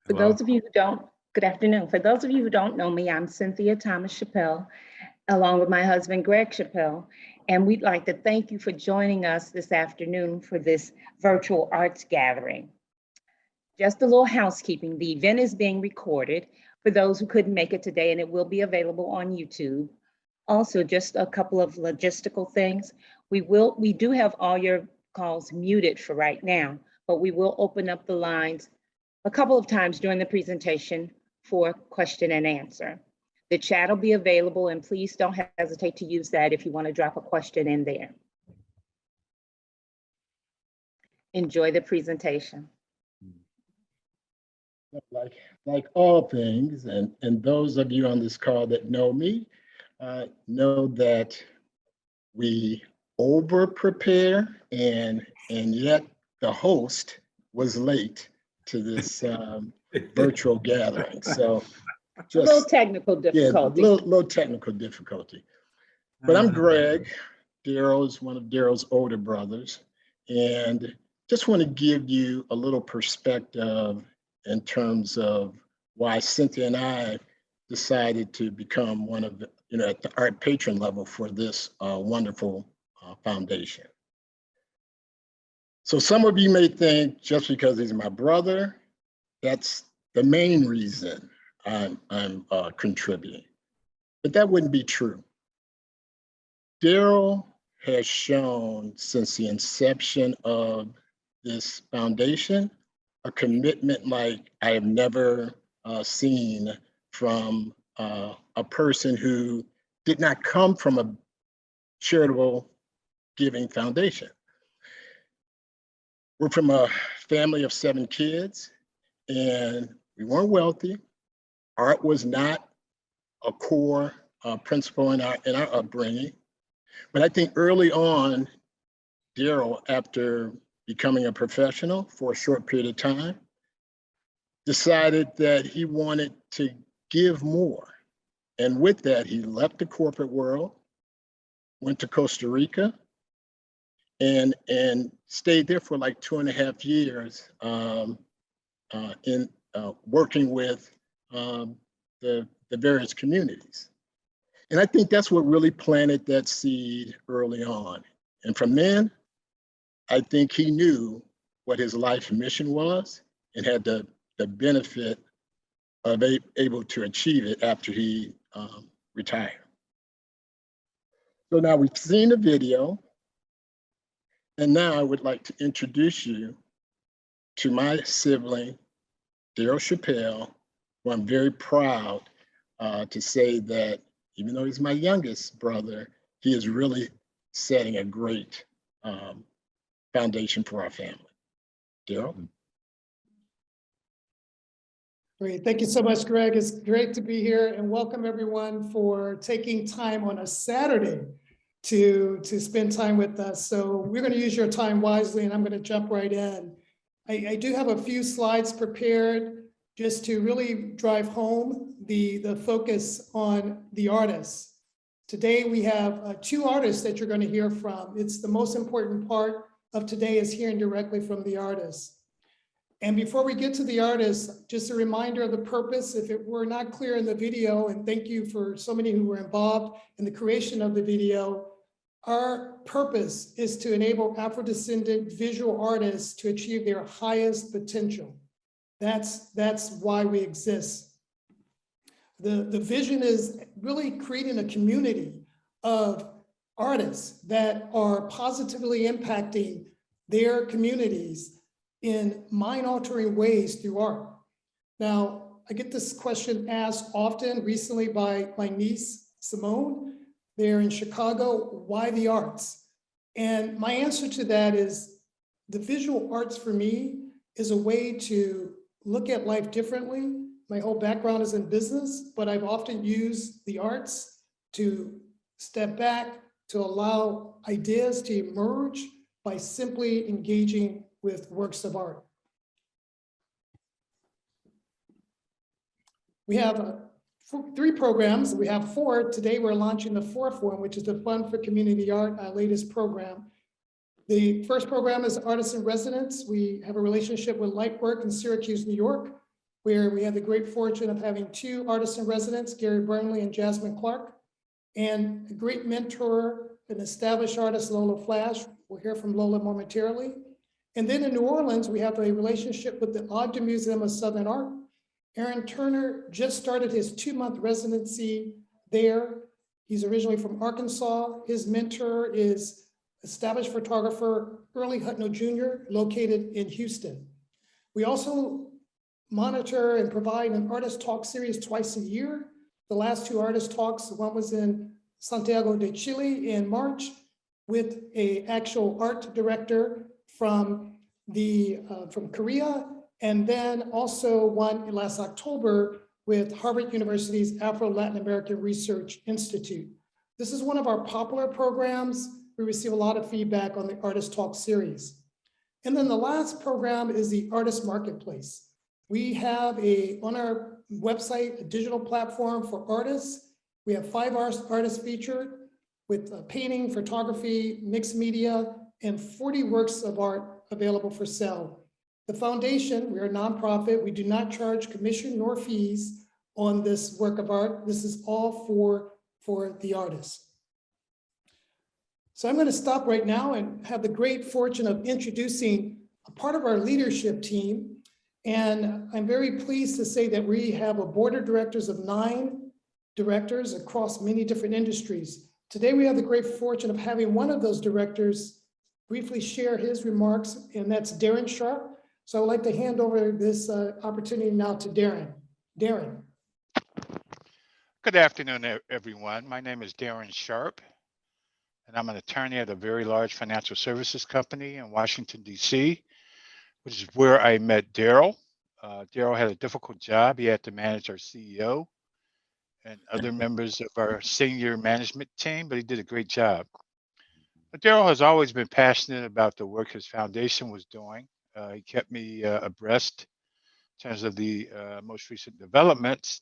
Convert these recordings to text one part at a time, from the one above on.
For Hello. those of you who don't, good afternoon. For those of you who don't know me, I'm Cynthia Thomas Chappell, along with my husband, Greg Chappell. And we'd like to thank you for joining us this afternoon for this virtual arts gathering. Just a little housekeeping. The event is being recorded for those who couldn't make it today, and it will be available on YouTube. Also, just a couple of logistical things. We do have all your calls muted for right now, but we will open up the lines a couple of times during the presentation for question and answer. The chat will be available, and please don't hesitate to use that if you want to drop a question in there. Enjoy the presentation. Like all things, and those of you on this call that know me, know that we over prepare, and yet the host was late to this virtual gathering. So just a little technical difficulty. Yeah, little technical difficulty. But I'm Greg. Darryl is one of Darryl's older brothers, and just want to give you a little perspective in terms of why Cynthia and I decided to become one of the, at the art patron level for this wonderful foundation. So some of you may think just because he's my brother, that's the main reason I'm contributing, but that wouldn't be true. Darryl has shown since the inception of this foundation a commitment like I have never seen from a person who did not come from a charitable giving foundation. We're from a family of 7 kids, and we weren't wealthy. Art was not a core principle in our upbringing. But I think early on, Darryl, after becoming a professional for a short period of time, decided that he wanted to give more. And with that, he left the corporate world, went to Costa Rica, and stayed there for like 2.5 years in working with the various communities. And I think that's what really planted that seed early on. And from then, I think he knew what his life mission was and had the benefit of able to achieve it after he retired. So now we've seen the video, and now I would like to introduce you to my sibling, Darryl Chappell, who I'm very proud to say that even though he's my youngest brother, he is really setting a great foundation for our family. Darryl? Great, thank you so much, Greg. It's great to be here, and welcome everyone for taking time on a Saturday to spend time with us. So we're going to use your time wisely, and I'm going to jump right in. I do have a few slides prepared just to really drive home the focus on the artists. Today we have 2 artists that you're going to hear from. It's the most important part of today is hearing directly from the artists. And before we get to the artists, just a reminder of the purpose, if it were not clear in the video, and thank you for so many who were involved in the creation of the video, our purpose is to enable Afro-descendant visual artists to achieve their highest potential. That's why we exist. The vision is really creating a community of artists that are positively impacting their communities in mind-altering ways through art. Now, I get this question asked often recently by my niece, Simone. They're in Chicago, why the arts? And my answer to that is the visual arts for me is a way to look at life differently. My whole background is in business, but I've often used the arts to step back, to allow ideas to emerge by simply engaging with works of art. We have 3 programs. We have 4. Today we're launching the 4th one, which is the Fund for Community Art, our latest program. The first program is Artisan Residence. We have a relationship with Lightwork in Syracuse, New York, where we had the great fortune of having two artisan residents, Gary Burnley and Jasmine Clark, and a great mentor, an established artist, Lola Flash. We'll hear from Lola momentarily. And then in New Orleans, we have a relationship with the Ogden Museum of Southern Art. Aaron Turner just started his 2-month residency there. He's originally from Arkansas. His mentor is established photographer Early Hutno Jr., located in Houston. We also monitor and provide an artist talk series twice a year. The last 2 artist talks, one was in Santiago de Chile in March with an actual art director from Korea, and then also one last October with Harvard University's Afro-Latin American Research Institute. This is one of our popular programs. We receive a lot of feedback on the Artist Talk series. And then the last program is the Artist Marketplace. We have on our website, a digital platform for artists. We have 5 artists featured with painting, photography, mixed media, and 40 works of art available for sale. The foundation, we're a nonprofit. We do not charge commission nor fees on this work of art. This is all for the artists. So I'm going to stop right now and have the great fortune of introducing a part of our leadership team. And I'm very pleased to say that we have a board of directors of 9 directors across many different industries. Today, we have the great fortune of having one of those directors briefly share his remarks, and that's Darren Sharpe. So I'd like to hand over this opportunity now to Darren. Darren. Good afternoon, everyone. My name is Darren Sharpe, and I'm an attorney at a very large financial services company in Washington, D.C., which is where I met Darryl. Darryl had a difficult job. He had to manage our CEO and other members of our senior management team, but he did a great job. But Darryl has always been passionate about the work his foundation was doing. He kept me abreast in terms of the most recent developments.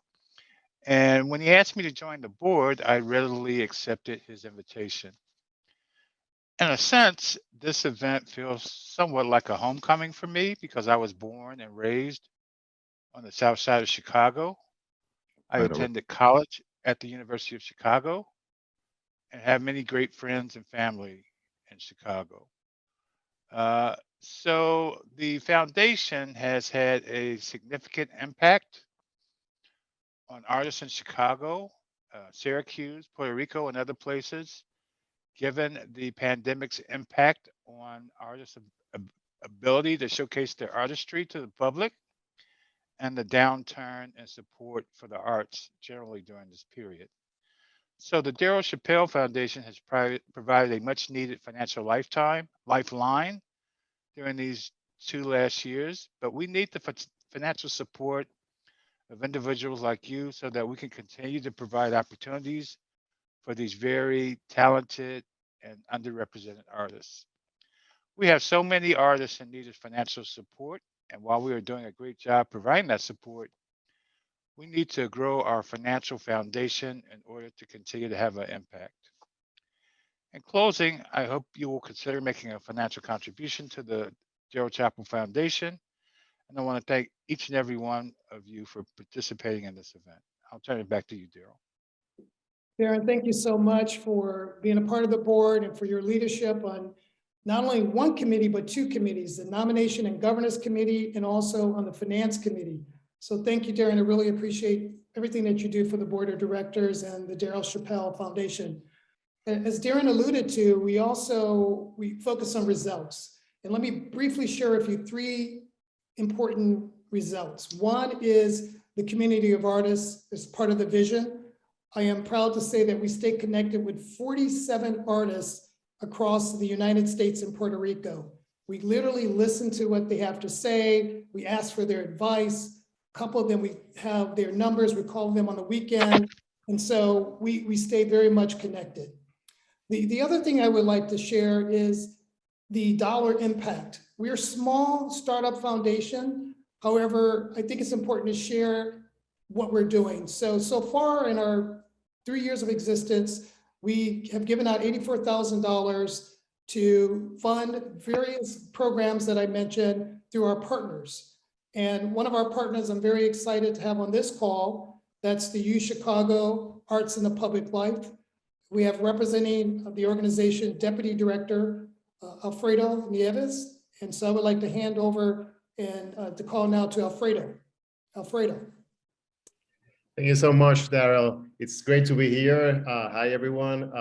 And when he asked me to join the board, I readily accepted his invitation. In a sense, this event feels somewhat like a homecoming for me because I was born and raised on the south side of Chicago. I attended college at the University of Chicago and have many great friends and family in Chicago. So the foundation has had a significant impact on artists in Chicago, Syracuse, Puerto Rico, and other places, given the pandemic's impact on artists' ability to showcase their artistry to the public and the downturn in support for the arts generally during this period. So the Darryl Chappell Foundation has provided a much needed financial lifeline during these 2 last years, but we need the financial support of individuals like you so that we can continue to provide opportunities for these very talented and underrepresented artists. We have so many artists in need of financial support, and while we are doing a great job providing that support, we need to grow our financial foundation in order to continue to have an impact. In closing, I hope you will consider making a financial contribution to the Darryl Chappell Foundation. And I want to thank each and every one of you for participating in this event. I'll turn it back to you, Darryl. Darren, thank you so much for being a part of the board and for your leadership on not only one committee, but 2 committees, the Nomination and Governance Committee and also on the Finance Committee. So thank you, Darren. I really appreciate everything that you do for the board of directors and the Darryl Chappell Foundation. As Darren alluded to, we focus on results. And let me briefly share with you 3 important results. One is the community of artists as part of the vision. I am proud to say that we stay connected with 47 artists across the United States and Puerto Rico. We literally listen to what they have to say. We ask for their advice. A couple of them, we have their numbers. We call them on the weekend. And so we stay very much connected. The other thing I would like to share is the dollar impact. We're a small startup foundation. However, I think it's important to share what we're doing. So far in our 3 years of existence, we have given out $84,000 to fund various programs that I mentioned through our partners. And one of our partners I'm very excited to have on this call, that's the UChicago Arts+Public Life. We have representing the organization Deputy Director Alfredo Nieves. And so I would like to hand over and the call now to Alfredo. Alfredo. Thank you so much, Darryl. It's great to be here. Hi, everyone.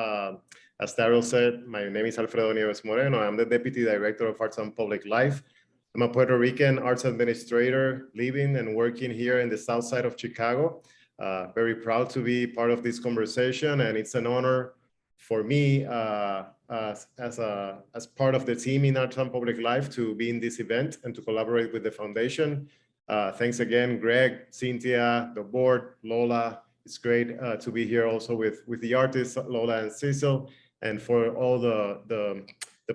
As Darryl said, my name is Alfredo Nieves Moreno. I'm the Deputy Director of Arts+Public Life. I'm a Puerto Rican arts administrator living and working here in the south side of Chicago. Very proud to be part of this conversation, and it's an honor for me as part of the team in Arts+Public Life to be in this event and to collaborate with the foundation. Thanks again, Greg, Cynthia, the board, Lola. It's great to be here also with the artists, Lola and Cecil, and for all the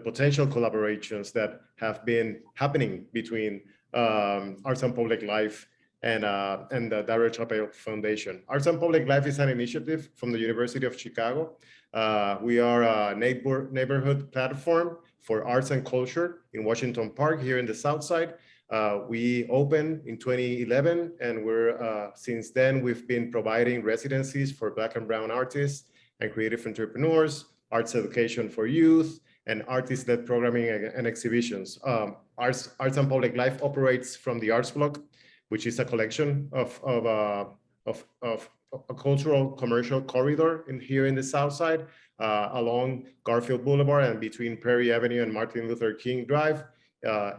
potential collaborations that have been happening between Arts+Public Life and the Darryl Chappell Foundation. Arts+Public Life is an initiative from the University of Chicago. We are a neighborhood platform for arts and culture in Washington Park here in the South Side. We opened in 2011, and since then we've been providing residencies for Black and Brown artists and creative entrepreneurs, arts education for youth, and artist-led programming and exhibitions. Arts+Public Life operates from the Arts Block, which is a collection of a cultural commercial corridor here in the South Side, along Garfield Boulevard and between Prairie Avenue and Martin Luther King Drive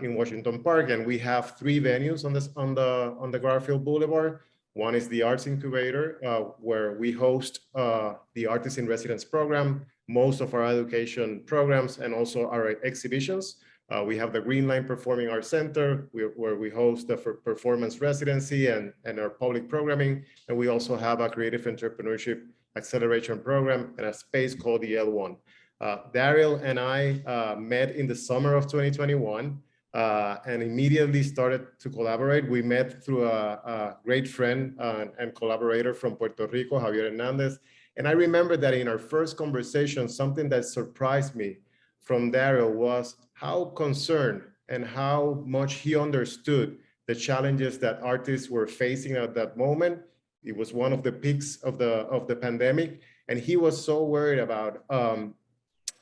in Washington Park. And we have 3 venues on the Garfield Boulevard. One is the Arts Incubator, where we host the Artisan Residence program, most of our education programs, and also our exhibitions. We have the Green Line Performing Arts Center, where we host the performance residency and our public programming. And we also have a creative entrepreneurship acceleration program and a space called the L1. Darryl and I met in the summer of 2021 and immediately started to collaborate. We met through a great friend and collaborator from Puerto Rico, Javier Hernandez. And I remember that in our first conversation, something that surprised me from Darryl was how concerned and how much he understood the challenges that artists were facing at that moment. It was one of the peaks of the pandemic, and he was so worried about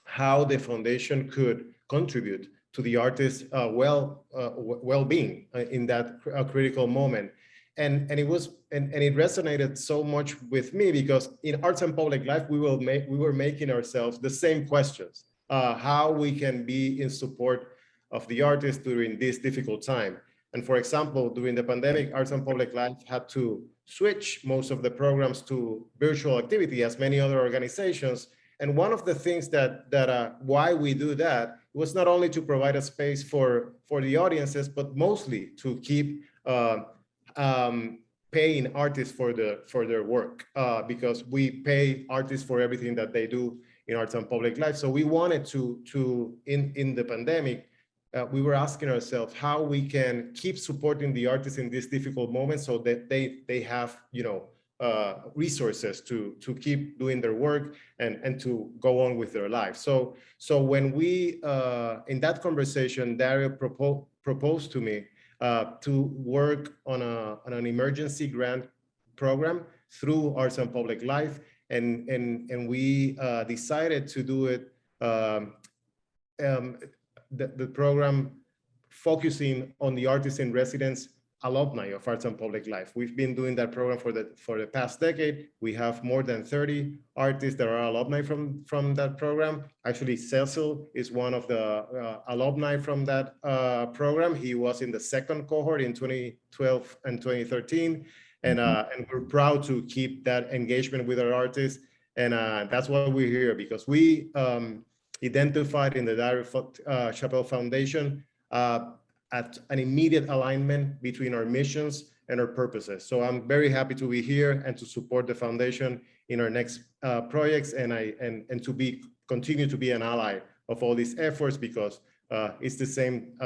how the foundation could contribute to the artist's well-being in that critical moment. And it resonated so much with me because in Arts+Public Life, we were making ourselves the same questions. How we can be in support of the artist during this difficult time. And for example, during the pandemic, Arts+Public Life had to switch most of the programs to virtual activity, as many other organizations. And one of the things that why we do that was not only to provide a space for the audiences, but mostly to keep paying artists for their work, because we pay artists for everything that they do in Arts+Public Life. So we wanted to in the pandemic, we were asking ourselves how we can keep supporting the artists in this difficult moment so that they have, resources to keep doing their work and to go on with their lives. So when we, in that conversation, Darryl proposed to me to work on an emergency grant program through Arts+Public Life. And we decided to do it, the program focusing on the Artisan Residence alumni of Arts+Public Life. We've been doing that program for the past decade. We have more than 30 artists that are alumni from that program. Actually, Cecil is one of the alumni from that program. He was in the second cohort in 2012 and 2013. And we're proud to keep that engagement with our artists. And that's why we're here, because we identified in the Darryl Chappell Foundation at an immediate alignment between our missions and our purposes. So I'm very happy to be here and to support the foundation in our next projects, and to continue to be an ally of all these efforts, because it's the same.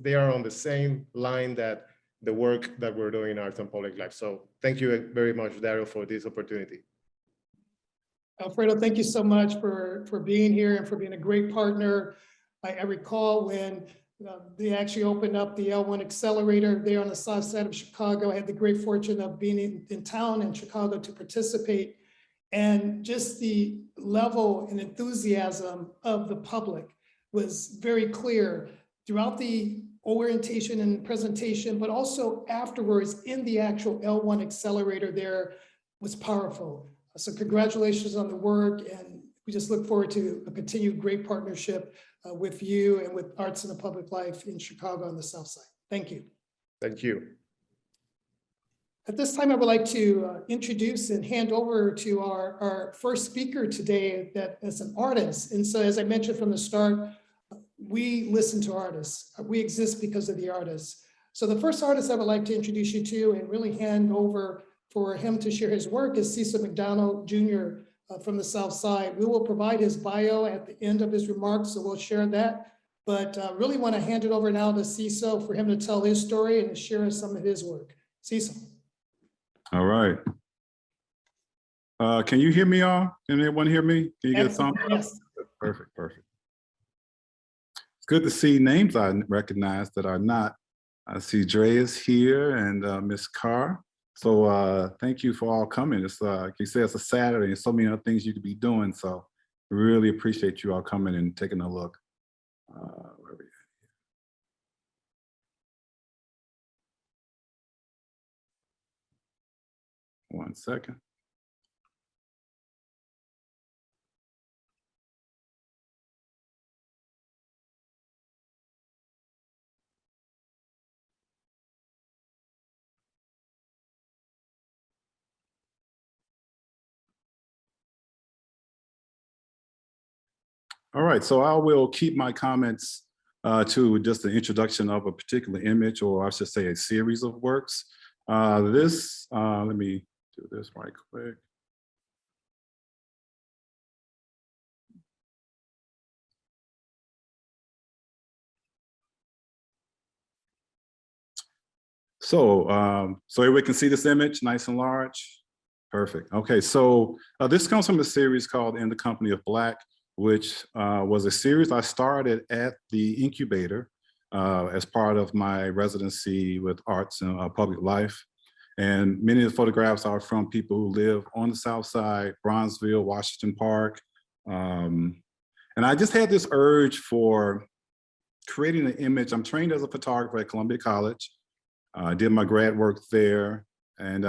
They are on the same line that the work that we're doing in Arts+Public Life. So thank you very much, Darryl, for this opportunity. Alfredo, thank you so much for being here and for being a great partner. I recall when They actually opened up the L1 accelerator there on the south side of Chicago. I had the great fortune of being in town in Chicago to participate. And just the level and enthusiasm of the public was very clear throughout the orientation and presentation, but also afterwards in the actual L1 accelerator there was powerful. So congratulations on the work, and we just look forward to a continued great partnership with you and with Artisan Public Life in Chicago on the South Side. Thank you. Thank you. At this time, I would like to introduce and hand over to our first speaker today that is an artist. And so as I mentioned from the start, we listen to artists. We exist because of the artists. So the first artist I would like to introduce you to and really hand over for him to share his work is Cecil McDonald Jr. From the South Side. We will provide his bio at the end of his remarks, so we'll share that. But really want to hand it over now to Cecil for him to tell his story and to share some of his work. Cecil. All right. Can you hear me, y'all? Can anyone hear me? Can you get a thumbs up? Yes. Perfect, perfect. It's good to see names I recognize that are not. I see Dre is here and Miss Carr. So thank you for all coming. It's like you said, it's a Saturday and so many other things you could be doing. So really appreciate you all coming and taking a look. Where are we at? 1 second. All right, so I will keep my comments to just the introduction of a particular image, or I should say a series of works. Let me do this right quick. So everybody can see this image, nice and large. Perfect. Okay, so this comes from a series called In the Company of Black, which was a series I started at the incubator as part of my residency with Arts and Public Life. And many of the photographs are from people who live on the South Side, Bronzeville, Washington Park. And I just had this urge for creating an image. I'm trained as a photographer at Columbia College. I did my grad work there. And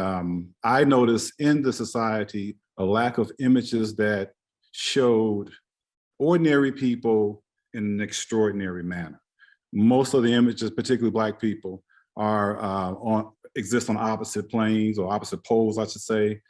I noticed in the society a lack of images that showed ordinary people in an extraordinary manner. Most of the images, particularly Black people, are exist on opposite planes or opposite poles, I should say.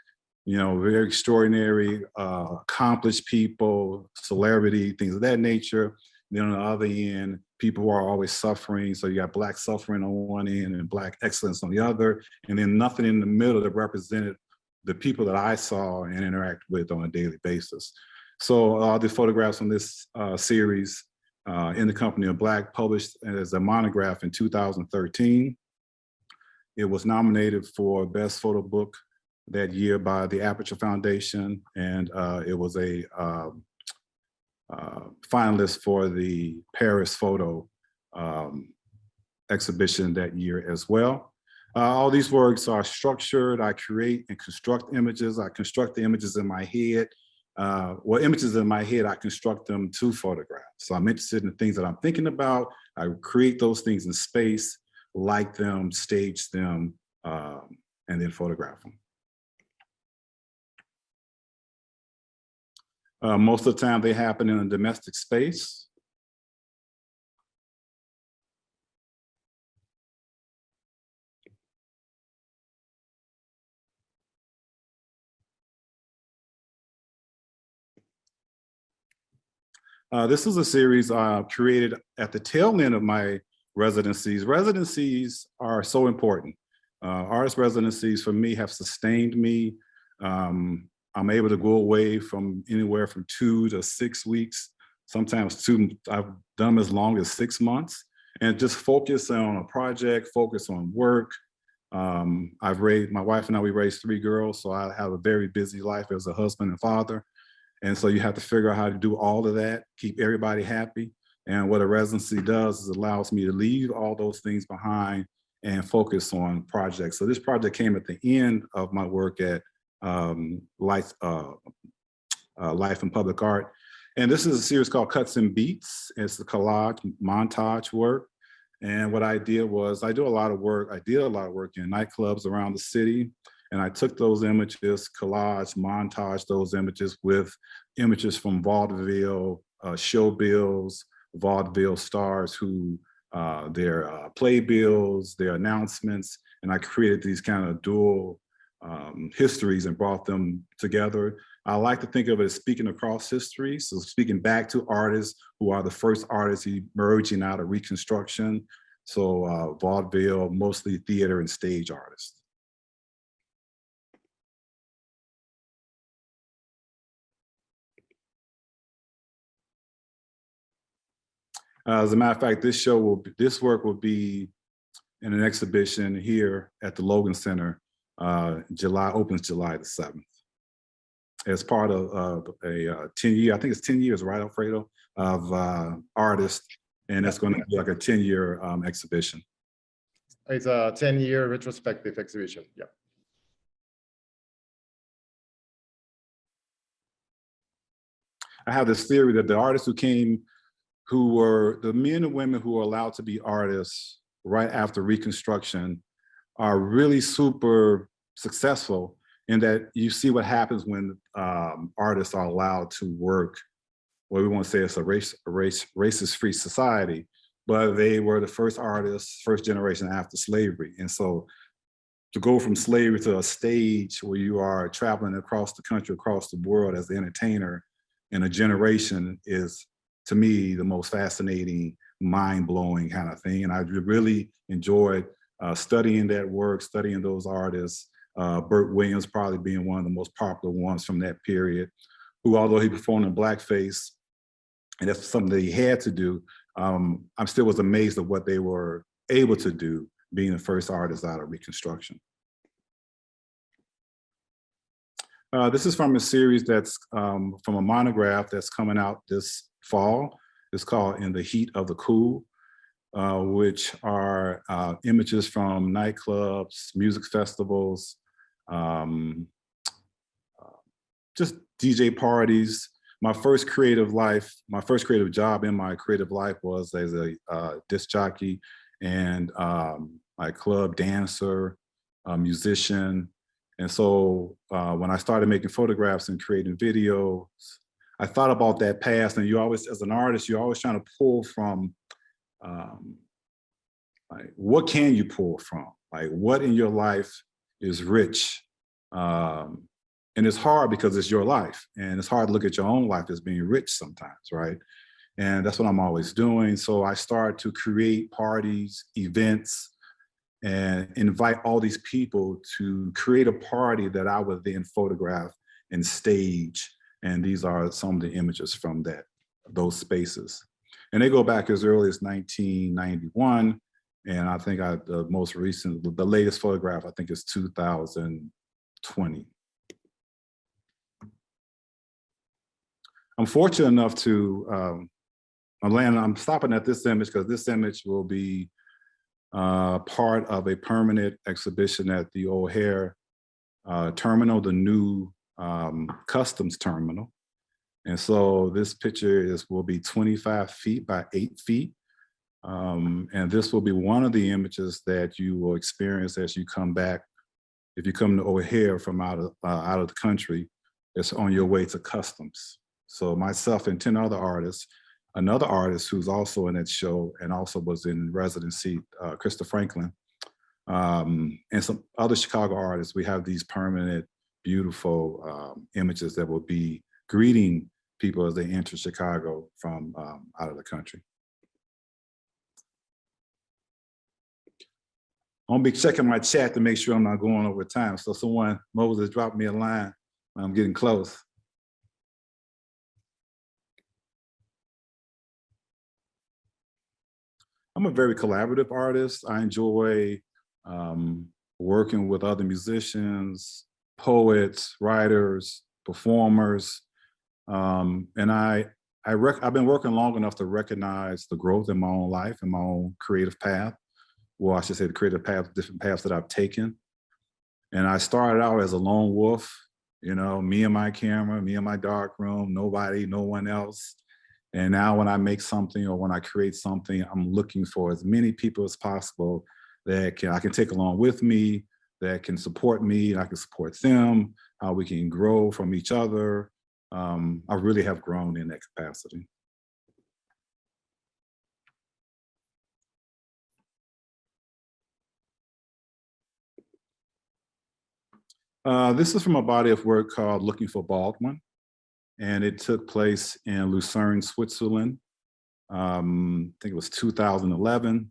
You know, very extraordinary, accomplished people, celebrity, things of that nature. Then on the other end, people who are always suffering. So you got Black suffering on one end and Black excellence on the other, and then nothing in the middle that represented the people that I saw and interact with on a daily basis. So the photographs from this series, In the Company of Black, published as a monograph in 2013. It was nominated for Best Photo Book that year by the Aperture Foundation, and it was a finalist for the Paris Photo exhibition that year as well. All these works are structured. I create and construct images. I construct the images in my head. Images in my head, I construct them to photographs. So I'm interested in the things that I'm thinking about. I create those things in space, light them, stage them, and then photograph them. Most of the time they happen in a domestic space. This is a series created at the tail end of my residencies. Residencies are so important. Artist residencies for me have sustained me. I'm able to go away from anywhere from 2 to 6 weeks, sometimes I've done as long as 6 months, and just focus on a project, focus on work. My wife and I, we raised 3 girls, so I have a very busy life as a husband and father. And so you have to figure out how to do all of that, keep everybody happy. And what a residency does is allows me to leave all those things behind and focus on projects. So this project came at the end of my work at Life and Public Art. And this is a series called Cuts and Beats. It's a collage montage work. And what I did was I did a lot of work in nightclubs around the city. And I took those images, montage those images with images from vaudeville, show bills, vaudeville stars who their playbills, their announcements, and I created these kind of dual histories and brought them together. I like to think of it as speaking across history, so speaking back to artists who are the first artists emerging out of Reconstruction. So vaudeville, mostly theater and stage artists. As a matter of fact, this work will be in an exhibition here at the Logan Center. Opens July the 7th. As part of a 10-year, I think it's 10 years, right, Alfredo, of artists, and that's going to be like a 10-year exhibition. It's a 10-year retrospective exhibition. Yeah. I have this theory that the artists who were the men and women who were allowed to be artists right after Reconstruction are really super successful, in that you see what happens when artists are allowed to work. Well, we won't say it's a racist-free society, but they were the first artists, first generation after slavery. And so to go from slavery to a stage where you are traveling across the country, across the world as an entertainer in a generation is, to me, the most fascinating, mind-blowing kind of thing. And I really enjoyed studying that work, studying those artists. Bert Williams probably being one of the most popular ones from that period, who, although he performed in blackface, and that's something that he had to do, I still was amazed at what they were able to do, being the first artists out of Reconstruction. This is from a series that's from a monograph that's coming out this fall. It's called In the Heat of the Cool, which are images from nightclubs, music festivals, just DJ parties. My first creative job in my creative life was as a disc jockey and a club dancer, a musician. And so when I started making photographs and creating videos, I thought about that past. And you always, as an artist, you're always trying to pull from, like, what can you pull from? Like, what in your life is rich? And it's hard because it's your life. And it's hard to look at your own life as being rich sometimes, right? And that's what I'm always doing. So I started to create parties, events, and invite all these people to create a party that I would then photograph and stage. And these are some of the images from those spaces. And they go back as early as 1991. And I think the latest photograph, I think, is 2020. I'm fortunate enough to, I'm stopping at this image because this image will be part of a permanent exhibition at the O'Hare terminal, the new customs terminal. And so this picture will be 25 feet by 8 feet. And this will be one of the images that you will experience as you come back. If you come to O'Hare from out of the country, it's on your way to customs. So myself and 10 other artists, another artist who's also in that show and also was in residency, Krista Franklin, and some other Chicago artists, we have these permanent, beautiful images that will be greeting people as they enter Chicago from out of the country. I'm gonna be checking my chat to make sure I'm not going over time. So Moses dropped me a line. I'm getting close. I'm a very collaborative artist. I enjoy working with other musicians, poets, writers, performers. And I I've been working long enough to recognize the growth in my own life and my own creative path. Well, I should say the creative path, different paths that I've taken. And I started out as a lone wolf, you know, me and my camera, me and my dark room, nobody, no one else. And now when I make something or when I create something, I'm looking for as many people as possible that I can take along with me, that can support me, and I can support them, how we can grow from each other. I really have grown in that capacity. This is from a body of work called Looking for Baldwin, and it took place in Lucerne, Switzerland. I think it was 2011.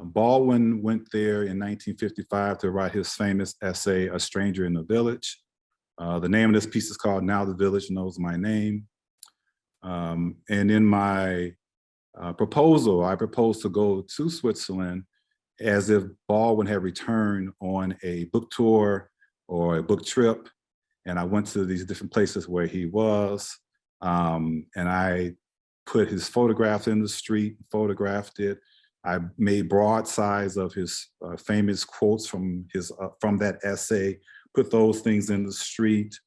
Baldwin went there in 1955 to write his famous essay, A Stranger in the Village. The name of this piece is called Now the Village Knows My Name. And in my proposal, I proposed to go to Switzerland as if Baldwin had returned on a book tour or a book trip. And I went to these different places where he was. And I put his photographs in the street, photographed it. I made broadsides of his famous quotes from that essay, put those things in the street,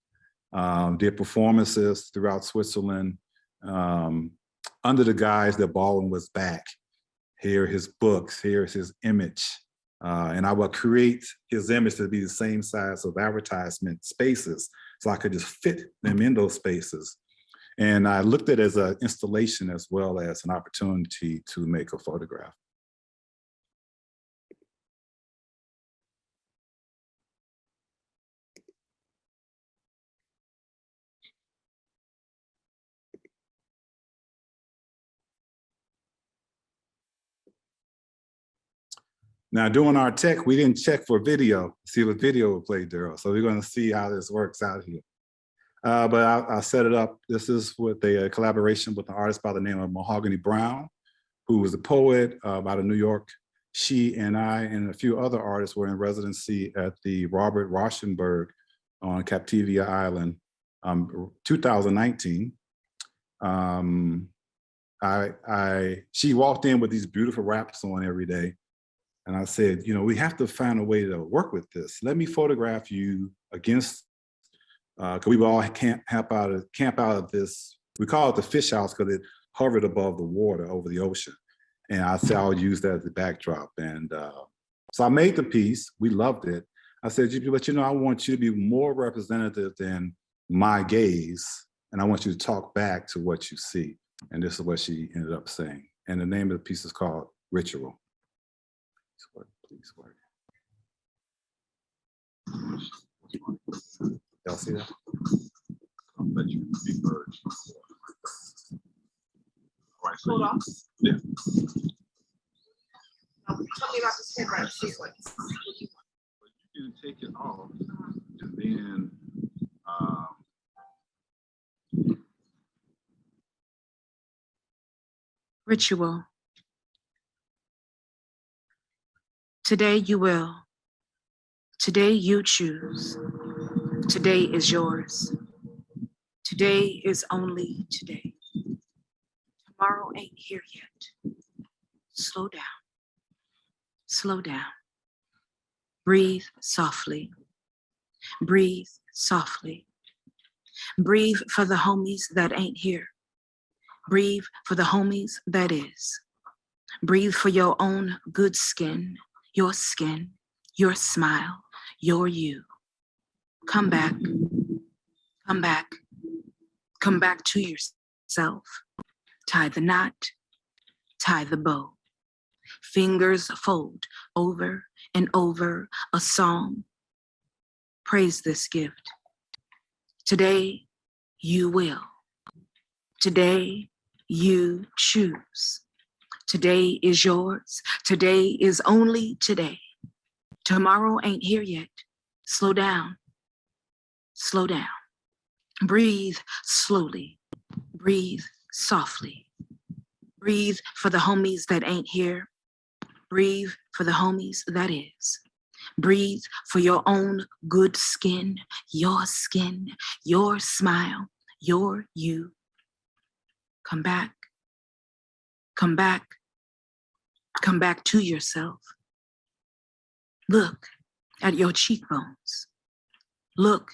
did performances throughout Switzerland under the guise that Baldwin was back. Here are his books, here's his image. And I would create his image to be the same size of advertisement spaces so I could just fit them in those spaces. And I looked at it as an installation as well as an opportunity to make a photograph. Now, doing our tech, we didn't check for video, see what video would play, Darryl. So we're going to see how this works out here. But I'll set it up. This is with a collaboration with an artist by the name of Mahogany Brown, who was a poet out of New York. She and I and a few other artists were in residency at the Robert Rauschenberg on Captivia Island, 2019. She walked in with these beautiful wraps on every day. And I said, you know, we have to find a way to work with this. Let me photograph you against, because we all camp out of this, we call it the fish house because it hovered above the water over the ocean. And I said I would use that as the backdrop. And so I made the piece, we loved it. I said, but you know, I want you to be more representative than my gaze. And I want you to talk back to what you see. And this is what she ended up saying. And the name of the piece is called Ritual. Please work. Y'all see that? I'll let you be merged. All right, so hold on. Yeah. Tell me about this camera. You can take it off and then Ritual. Today you will. Today you choose. Today is yours. Today is only today. Tomorrow ain't here yet. Slow down. Slow down. Breathe softly. Breathe softly. Breathe for the homies that ain't here. Breathe for the homies that is. Breathe for your own good skin, your smile, your you. Come back, come back, come back to yourself. Tie the knot, tie the bow. Fingers fold over and over a song. Praise this gift. Today you will. Today you choose. Today is yours. Today is only today. Tomorrow ain't here yet. Slow down. Slow down. Breathe slowly. Breathe softly. Breathe for the homies that ain't here. Breathe for the homies that is. Breathe for your own good skin, your smile, your you. Come back, come back, come back to yourself. Look at your cheekbones. Look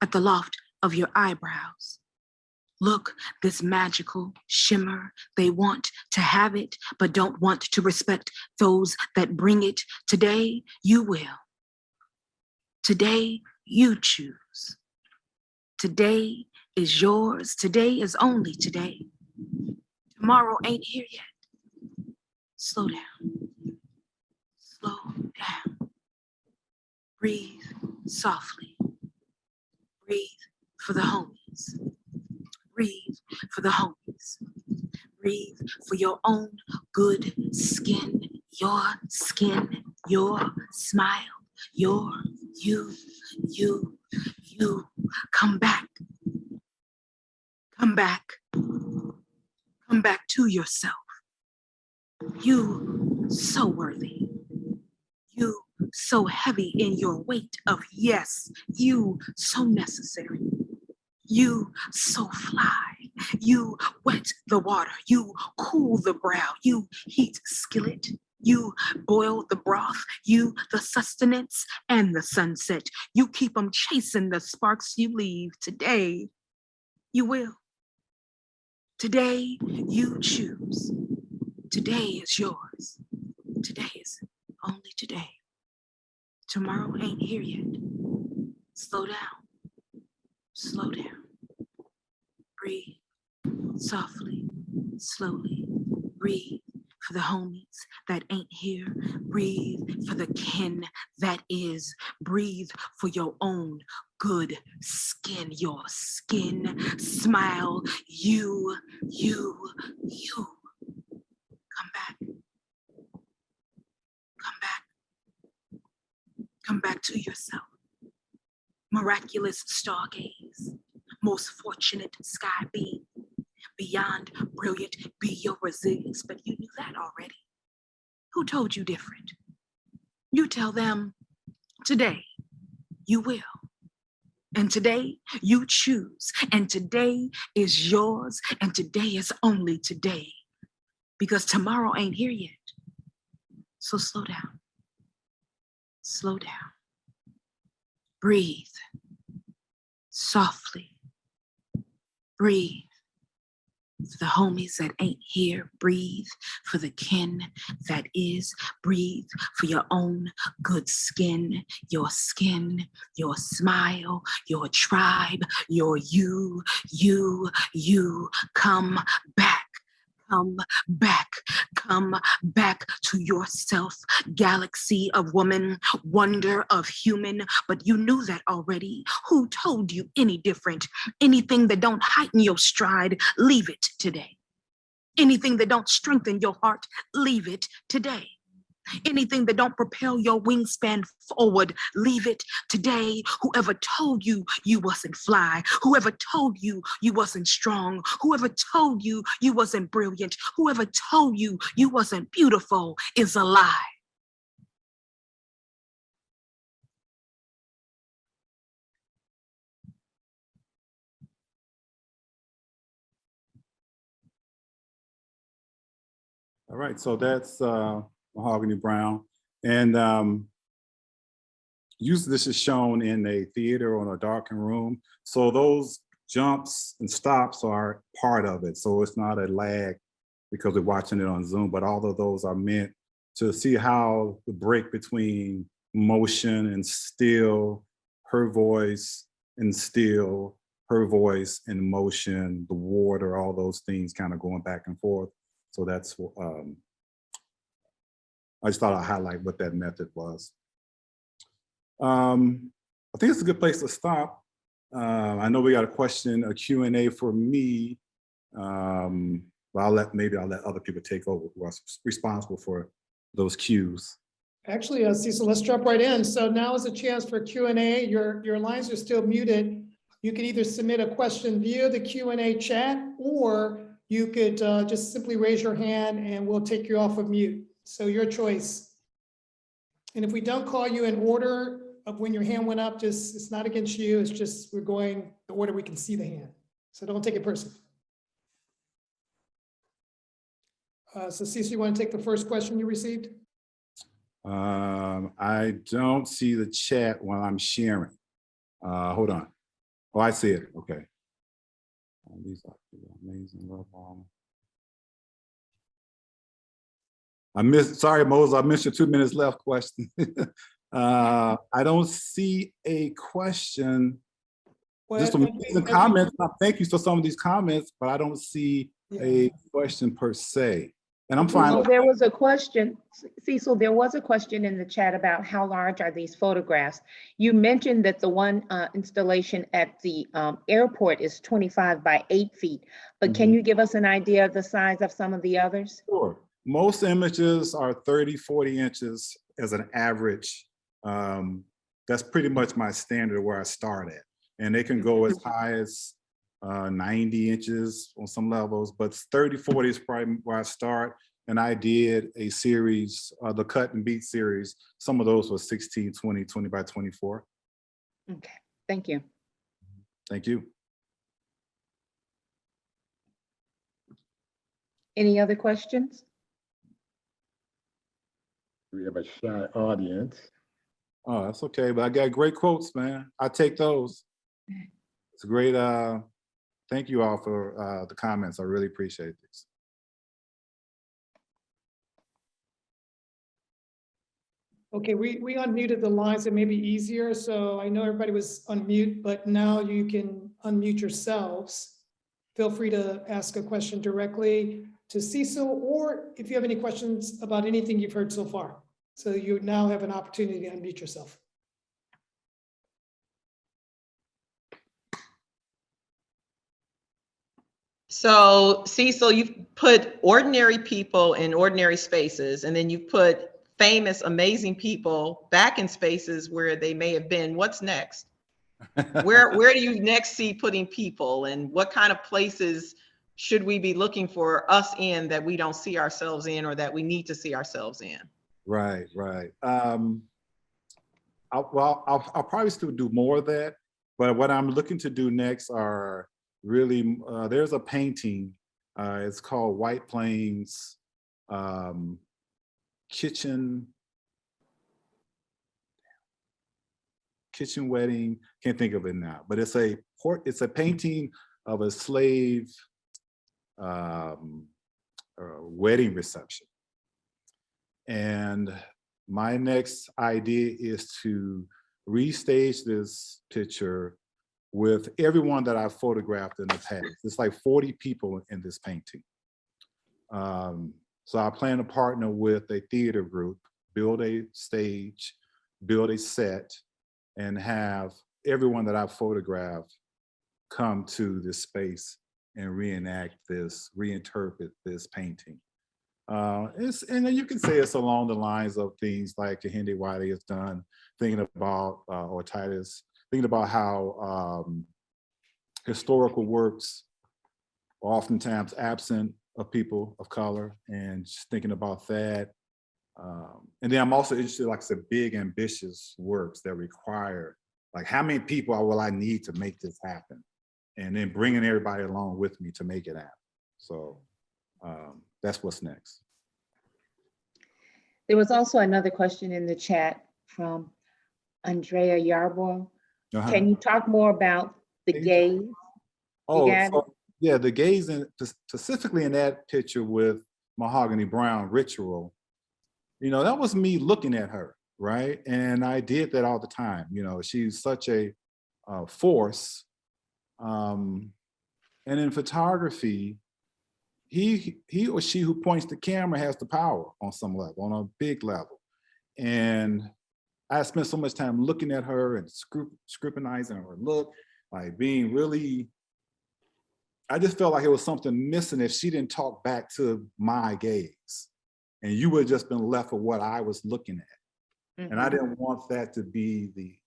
at the loft of your eyebrows. Look, this magical shimmer. They want to have it, but don't want to respect those that bring it. Today, you will. Today, you choose. Today is yours. Today is only today. Tomorrow ain't here yet. Slow down. Slow down. Breathe softly. Breathe for the homies. Breathe for the homies. Breathe for your own good skin, your smile, you. Come back. Come back. Come back to yourself. You so worthy. You so heavy in your weight of yes. You so necessary. You so fly. You wet the water. You cool the brow. You heat skillet. You boil the broth. You the sustenance and the sunset. You keep them chasing the sparks you leave. Today, you will. Today, you choose. Today is yours. Today is only today. Tomorrow ain't here yet. Slow down. Slow down. Breathe softly, slowly. Breathe for the homies that ain't here. Breathe for the kin that is. Breathe for your own good skin, your skin. Smile, you. Come back. Come back. Come back to yourself. Miraculous stargaze. Most fortunate sky beam. Beyond brilliant, be your resilience, but you knew that already. Who told you different? You tell them, today you will. And today you choose. And today is yours. And today is only today. Because tomorrow ain't here yet. So slow down. Slow down. Breathe. Softly. Breathe for the homies that ain't here. Breathe for the kin that is. Breathe for your own good skin, your smile, your tribe, your you. Come back. Come back, come back to yourself, galaxy of woman, wonder of human, but you knew that already. Who told you any different? Anything that don't heighten your stride, leave it today. Anything that don't strengthen your heart, leave it today. Anything that don't propel your wingspan forward, leave it today. Whoever told you you wasn't fly, whoever told you you wasn't strong, whoever told you you wasn't brilliant, whoever told you you wasn't beautiful is a lie. All right, so that's Mahogany Brown. And usually this is shown in a theater or in a darkened room. So those jumps and stops are part of it. So it's not a lag because we're watching it on Zoom, but all of those are meant to see how the break between motion and still, her voice and still, her voice and motion, the water, all those things kind of going back and forth. So that's, I just thought I'd highlight what that method was. I think it's a good place to stop. I know we got a question, a Q&A for me, but maybe I'll let other people take over who are responsible for those cues. Actually, Cecil, let's jump right in. So now is a chance for Q&A. Your lines are still muted. You can either submit a question via the Q&A chat, or you could just simply raise your hand and we'll take you off of mute. So your choice. And if we don't call you in order of when your hand went up, just, it's not against you, it's just we're going the order we can see the hand. So don't take it personally. So Cecil, you want to take the first question you received? I don't see the chat while I'm sharing. Hold on. Oh, I see it. Okay. These are amazing. Love all. Sorry, Moses, I missed your 2 minutes left question. I don't see a question. Just some amazing comments. Thank you for some of these comments, but I don't see a question per se. And I'm fine. Cecil, there was a question, Cecil, there was a question in the chat about how large are these photographs? You mentioned that the one installation at the airport is 25 by 8 feet, but can you give us an idea of the size of some of the others? Sure. Most images are 30, 40 inches as an average. That's pretty much my standard where I start at. And they can go as high as 90 inches on some levels, but 30, 40 is probably where I start. And I did a series, the Cut and Beat series. Some of those were 16, 20, 20 by 24. Okay, thank you. Thank you. Any other questions? We have a shy audience. Oh, that's okay, but I got great quotes, man. I take those. It's a great, thank you all for the comments. I really appreciate this. Okay, we unmuted the lines. It may be easier. So I know everybody was on mute, but now you can unmute yourselves. Feel free to ask a question directly to Cecil, or if you have any questions about anything you've heard so far. So you now have an opportunity to unmute yourself. So Cecil, you've put ordinary people in ordinary spaces, and then you've put famous, amazing people back in spaces where they may have been. What's next? Where do you next see putting people, and what kind of places should we be looking for us in that we don't see ourselves in, or that we need to see ourselves in? Right, right. I'll probably still do more of that, but what I'm looking to do next are really, there's a painting, it's called White Plains Kitchen Wedding, can't think of it now, but it's a painting of a slave wedding reception. And my next idea is to restage this picture with everyone that I've photographed in the past. It's like 40 people in this painting. So I plan to partner with a theater group, build a stage, build a set, and have everyone that I've photographed come to this space and reenact this, reinterpret this painting. And you can say it's along the lines of things like Kehinde Wiley has done, thinking about, or Titus, thinking about how historical works are oftentimes absent of people of color, and just thinking about that. And then I'm also interested, like I said, big, ambitious works that require, like, how many people will I need to make this happen? And then bringing everybody along with me to make it happen. So that's what's next. There was also another question in the chat from Andrea Yarborough. Can you talk more about the gaze? Oh, so, yeah, the gaze, specifically in that picture with Mahogany Brown, Ritual, you know, that was me looking at her, right? And I did that all the time. You know, she's such a force. And in photography, he or she who points the camera has the power on some level, on a big level. And I spent so much time looking at her and scrutinizing her look, like being really, I just felt like it was something missing if she didn't talk back to my gaze. And you would have just been left with what I was looking at. Mm-hmm. And I didn't want that to be the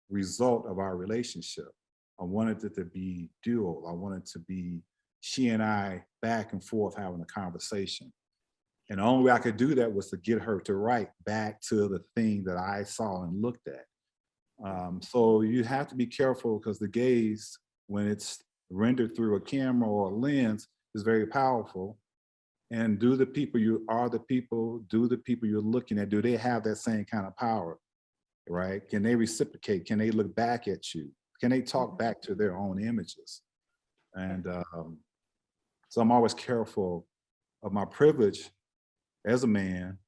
result of our relationship. I wanted it to be dual. I wanted to be she and I back and forth having a conversation. And the only way I could do that was to get her to write back to the thing that I saw and looked at. So you have to be careful, because the gaze, when it's rendered through a camera or a lens, is very powerful. And do the people you you're looking at, do they have that same kind of power, right? Can they reciprocate? Can they look back at you? Can they talk back to their own images? And so I'm always careful of my privilege as a man,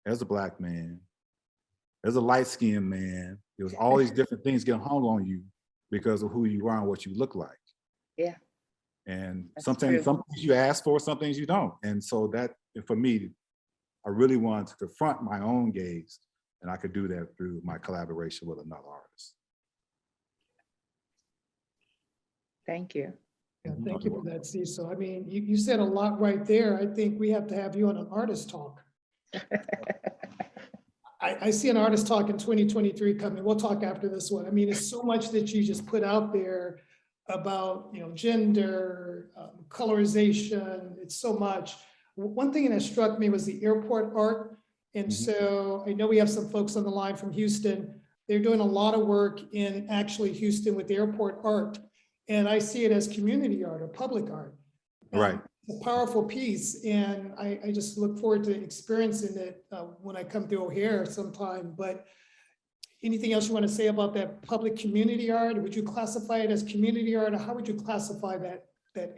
as a Black man, as a light-skinned man. There was all these different things get hung on you because of who you are and what you look like. Yeah. And That's some things you ask for, some things you don't. And so that, for me, I really wanted to confront my own gaze, and I could do that through my collaboration with another artist. Thank you. Yeah, thank you for that, Cecil. I mean, you said a lot right there. I think we have to have you on an artist talk. I see an artist talk in 2023 coming. We'll talk after this one. I mean, it's so much that you just put out there about, you know, gender, colorization. It's so much. One thing that struck me was the airport art. And so I know we have some folks on the line from Houston. They're doing a lot of work in actually Houston with airport art. And I see it as community art or public art. Right. It's a powerful piece. And I just look forward to experiencing it when I come to O'Hare sometime. But anything else you want to say about that public community art? Would you classify it as community art, or how would you classify that?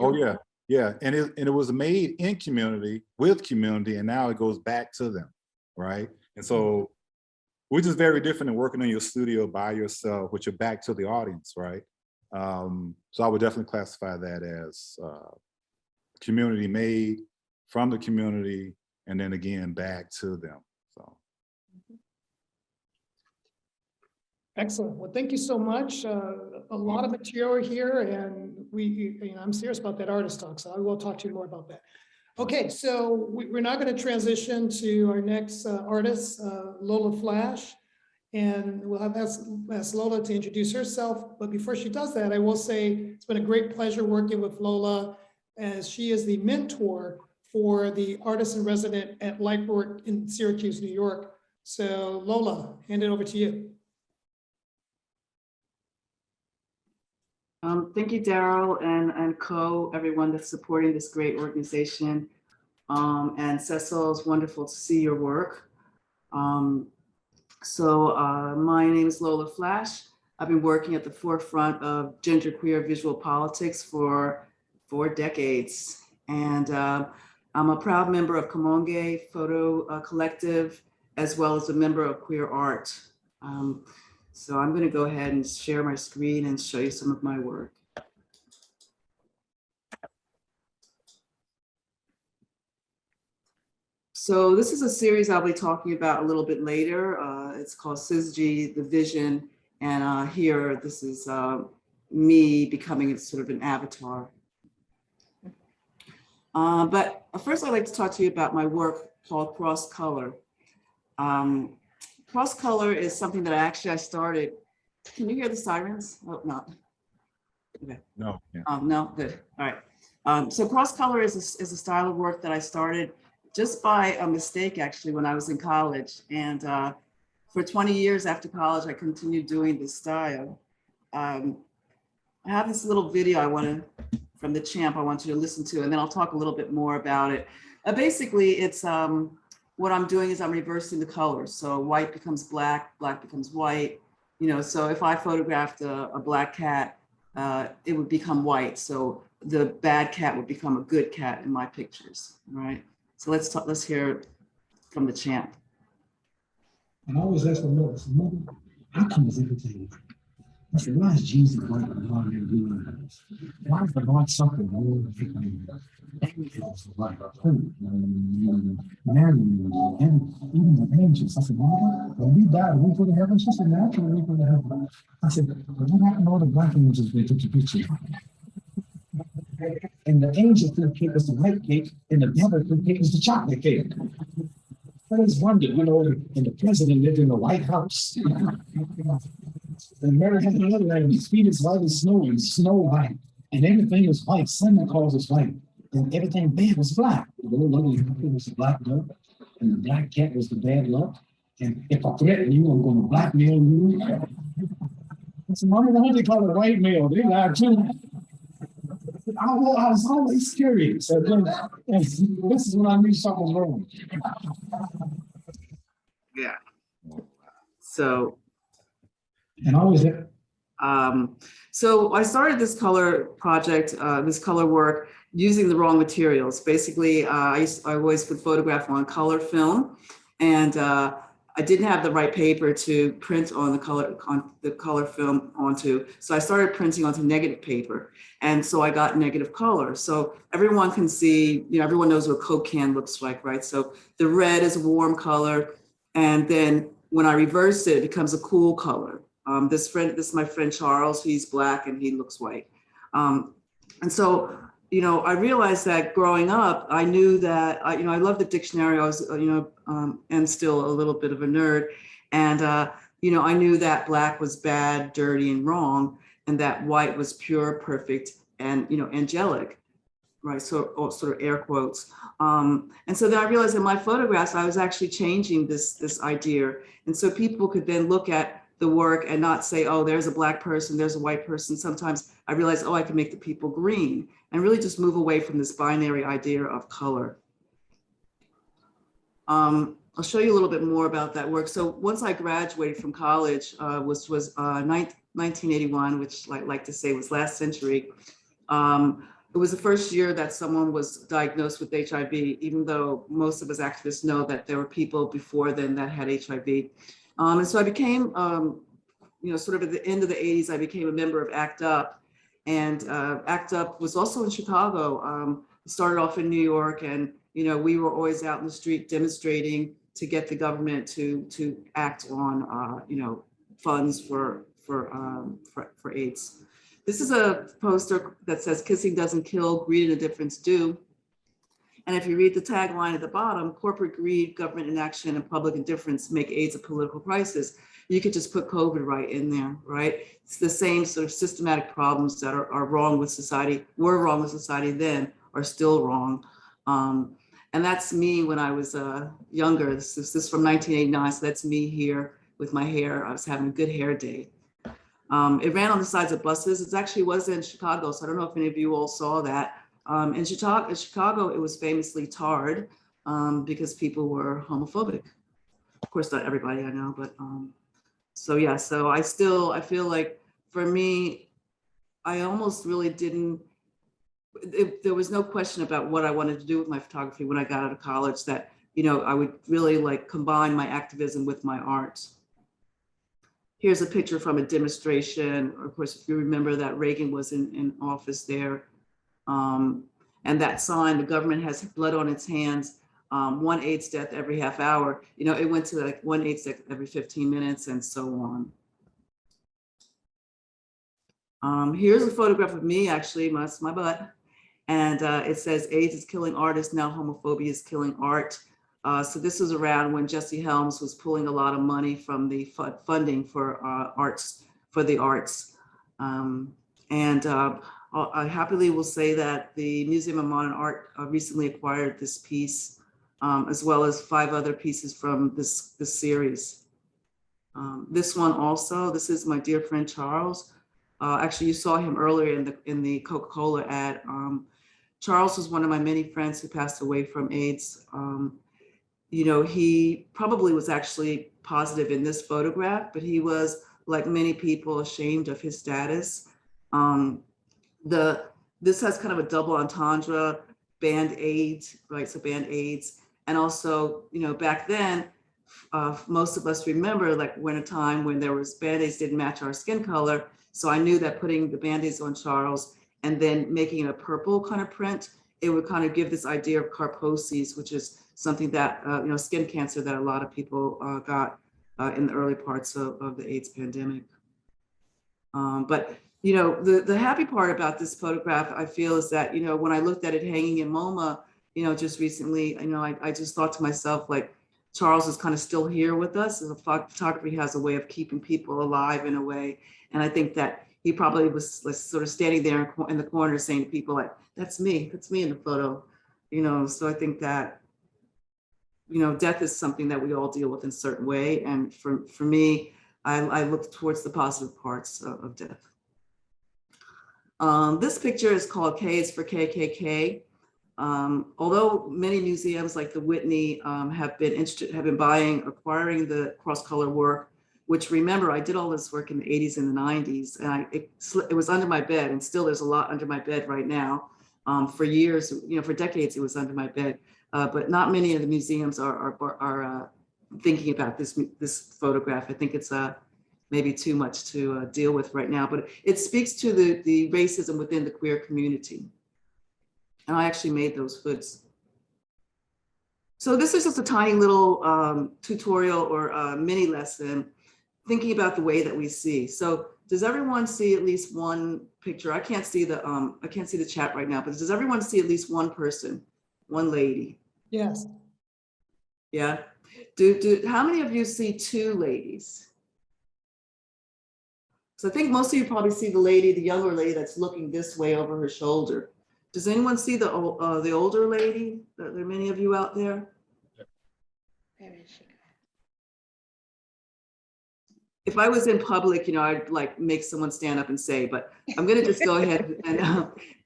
Oh, yeah. Yeah. And it was made in community with community, and now it goes back to them. Right. And so, which is very different than working in your studio by yourself with your back to the audience. Right. So I would definitely classify that as community made from the community, and then again back to them. So. Excellent. Well, thank you so much. A lot of material here, and I'm serious about that artist talk, so I will talk to you more about that. Okay, so we're now going to transition to our next artist, Lola Flash, and we'll have ask Lola to introduce herself. But before she does that, I will say it's been a great pleasure working with Lola, as she is the mentor for the Artisan Resident at Lightwork in Syracuse, New York. So Lola, hand it over to you. Thank you, Darryl and everyone that's supporting this great organization. And Cecil, it's wonderful to see your work. My name is Lola Flash. I've been working at the forefront of genderqueer visual politics for 4 decades. And I'm a proud member of Kamonge Photo Collective, as well as a member of Queer Art. So I'm going to go ahead and share my screen and show you some of my work. So this is a series I'll be talking about a little bit later. It's called SISG, The Vision. And here, this is me becoming sort of an avatar. But first, I'd like to talk to you about my work called Cross Color. Cross Color is something that I started. Can you hear the sirens? Oh, no. Okay. No. Yeah. No, good. All right. So Cross Color is a style of work that I started just by a mistake, actually, when I was in college. And for 20 years after college, I continued doing this style. I have this little video from the Champ I want you to listen to, and then I'll talk a little bit more about it. Basically, it's what I'm doing is I'm reversing the colors. So white becomes black, black becomes white. You know, so if I photographed a black cat, it would become white. So the bad cat would become a good cat in my pictures, right? So let's hear from the Champ. And I always ask my mother, how come is everything? I said, why is Jesus white and why are they doing this? Why is the Lord suffering all the angels like hope, Mary, and even the angels? I said, Mother, when we die, we go to heaven? She said, naturally we go to heaven. I said, but what happened to all the black angels they took the picture? And the angel took cake was the white cake, and the devil took cake was the chocolate cake. I always wondered, you know, and the president lived in the White House. And Mary had another name, his feet is white as snow, and snow white. And everything is white. Santa Claus is white. And everything bad was black. The little puppy was the black dog, and the black cat was the bad luck. And if I threaten you, I'm going to blackmail you. I said, Mommy, why do they call it white male? They lie too. I was always curious. And then, and this is when I knew something was wrong. Yeah. So, And I was so I started this color project, this color work using the wrong materials. Basically, I always would photograph on color film, and I didn't have the right paper to print on the color film onto. So I started printing onto negative paper, and so I got negative color. So everyone can see, you know, everyone knows what a Coke can looks like, right? So the red is a warm color, and then when I reverse it, it becomes a cool color. This is my friend Charles. He's Black and he looks white. And so, you know, I realized that growing up, I knew that, you know, I loved the dictionary. I was, you know, and still a little bit of a nerd. And, you know, I knew that Black was bad, dirty, and wrong, and that white was pure, perfect, and, you know, angelic, right? So, sort of air quotes. And so then I realized in my photographs, I was actually changing this idea. And so people could then look at the work and not say, oh, there's a Black person, there's a white person. Sometimes I realized, oh, I can make the people green, and really just move away from this binary idea of color. I'll show you a little bit more about that work. So once I graduated from college, was 1981, which I like to say was last century. It was the first year that someone was diagnosed with HIV, even though most of us activists know that there were people before then that had HIV. And so I became, you know, sort of at the end of the 80s, I became a member of ACT UP. And ACT UP was also in Chicago. It started off in New York, and, you know, we were always out in the street demonstrating to get the government to act on, you know, funds for AIDS. This is a poster that says, "Kissing doesn't kill, greed and indifference do." And if you read the tagline at the bottom, corporate greed, government inaction, and public indifference make AIDS a political crisis. You could just put COVID right in there, right? It's the same sort of systematic problems that are wrong with society, were wrong with society then, are still wrong. And that's me when I was younger. This is from 1989, so that's me here with my hair. I was having a good hair day. It ran on the sides of buses. It actually was in Chicago, so I don't know if any of you all saw that. In Chicago, it was famously tarred because people were homophobic. Of course, not everybody I know, but so yeah. So I feel like for me, I almost really didn't. There was no question about what I wanted to do with my photography when I got out of college. That, you know, I would really like combine my activism with my art. Here's a picture from a demonstration. Of course, if you remember that Reagan was in office there. And that sign, the government has blood on its hands, 1 AIDS death every half hour. You know, it went to like 1 AIDS death every 15 minutes and so on. Here's a photograph of me, actually, that's my butt. And it says, AIDS is killing artists, now homophobia is killing art. So this was around when Jesse Helms was pulling a lot of money from the funding for the arts. I happily will say that the Museum of Modern Art recently acquired this piece, as well as 5 other pieces from this series. This one also, this is my dear friend Charles. Actually, you saw him earlier in the Coca-Cola ad. Charles was one of my many friends who passed away from AIDS. You know, he probably was actually positive in this photograph, but he was, like many people, ashamed of his status. This has kind of a double entendre, Band-Aid, right? So Band-Aids. And also, you know, back then, most of us remember like when a time when there was Band-Aids didn't match our skin color. So I knew that putting the Band-Aids on Charles and then making a purple kind of print, it would kind of give this idea of Kaposi's, which is something that, you know, skin cancer that a lot of people got in the early parts of the AIDS pandemic. But you know, the happy part about this photograph, I feel, is that, you know, when I looked at it hanging in MoMA, you know, just recently, you know, I just thought to myself, like, Charles is kind of still here with us. And photography has a way of keeping people alive in a way. And I think that he probably was like, sort of standing there in the corner saying to people like, that's me in the photo, you know. So I think that, you know, death is something that we all deal with in a certain way. And for me, I look towards the positive parts of death. This picture is called K is for KKK. Although many museums like the Whitney have been acquiring the cross-color work, which remember, I did all this work in the 80s and the 90s, and it was under my bed, and still there's a lot under my bed right now. For years, for decades, it was under my bed. But not many of the museums are thinking about this photograph. I think it's maybe too much to deal with right now, but it speaks to the racism within the queer community. And I actually made those hoods. So this is just a tiny little tutorial or mini lesson thinking about the way that we see. So does everyone see at least one picture? I can't see the chat right now, but does everyone see at least one person, one lady? Yes. Yeah. How many of you see two ladies? So I think most of you probably see the younger lady that's looking this way over her shoulder. Does anyone see the older lady? Are there many of you out there? Where is she? If I was in public, I'd like make someone stand up and say, but I'm going to just go ahead